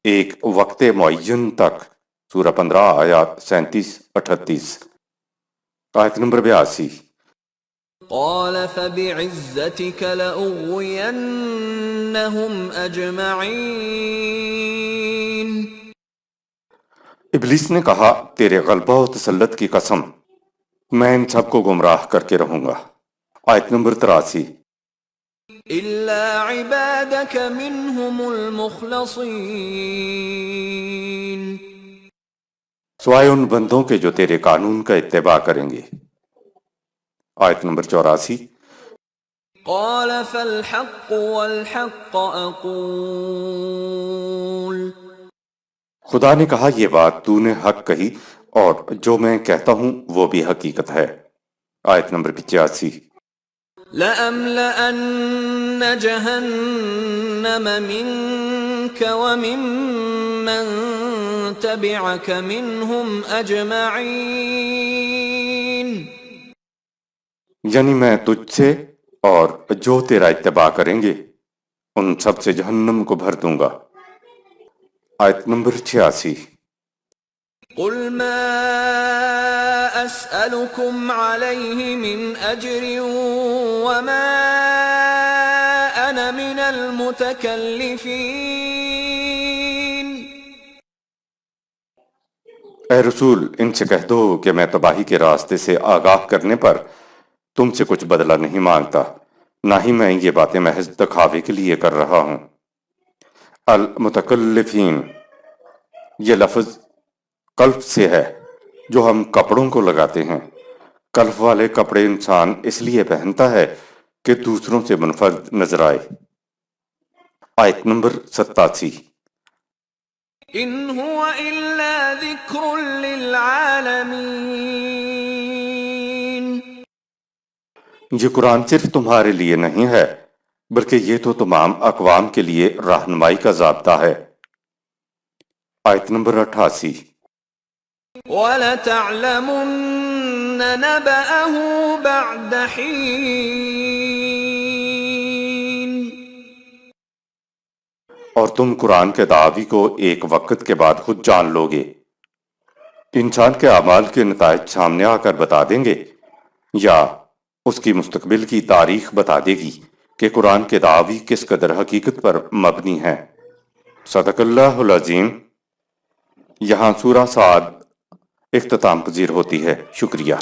ایک وقت معین تک۔ سورہ 15 آیات 37-38۔ آیت نمبر 82۔ قال فبعزتك لأغوينهم أجمعين۔ ابلیس نے کہا، تیرے غلبہ و تسلط کی قسم، میں ان سب کو گمراہ کر کے رہوں گا۔ آیت نمبر 83۔ إلا عبادك منهم المخلصين۔ سوائے ان بندوں کے جو تیرے قانون کا اتباع کریں گے۔ آیت نمبر 84۔ قال فالحق والحق أقول۔ خدا نے کہا، یہ بات تو نے حق کہی اور جو میں کہتا ہوں وہ بھی حقیقت ہے۔ آیت نمبر 85۔ لَأَمْلَأَنَّ جَهَنَّمَ مِنْكَ وَمِمَّنْ تَبِعَكَ مِنْهُمْ أَجْمَعِينَ۔ یعنی میں تجھ سے اور جو تیرا اتباع کریں گے ان سب سے جہنم کو بھر دوں گا۔ آیت نمبر 86۔ قُلْ مَا أَسْأَلُكُمْ عَلَيْهِ مِنْ أَجْرٍ وَمَا أَنَا مِنَ الْمُتَكَلِّفِينَ۔ اے رسول، ان سے کہہ دو کہ میں تباہی کے راستے سے آگاہ کرنے پر تم سے کچھ بدلہ نہیں مانگتا، نہ ہی میں یہ باتیں محض دکھاوے کے لیے کر رہا ہوں۔ المتکلفین، یہ لفظ کلف سے ہے جو ہم کپڑوں کو لگاتے ہیں۔ کلف والے کپڑے انسان اس لیے پہنتا ہے کہ دوسروں سے منفرد نظر آئے۔ آیت نمبر 87۔ إِنْ هُوَ إِلَّا ذِكْرٌ لِّلْعَالَمِينَ۔ یہ قرآن صرف تمہارے لیے نہیں ہے بلکہ یہ تو تمام اقوام کے لیے رہنمائی کا ضابطہ ہے۔ آیت نمبر 88۔ وَلَتَعْلَمُنَّ نَبَأَهُ بَعْدَ حِينٍ۔ اور تم قرآن کے دعوی کو ایک وقت کے بعد خود جان لو گے۔ انسان کے اعمال کے نتائج سامنے آ کر بتا دیں گے یا اس کی مستقبل کی تاریخ بتا دے گی کہ قرآن کے دعوی کس قدر حقیقت پر مبنی ہیں۔ صدق اللہ العظیم۔ یہاں سورہ صاد اختتام پذیر ہوتی ہے۔ شکریہ۔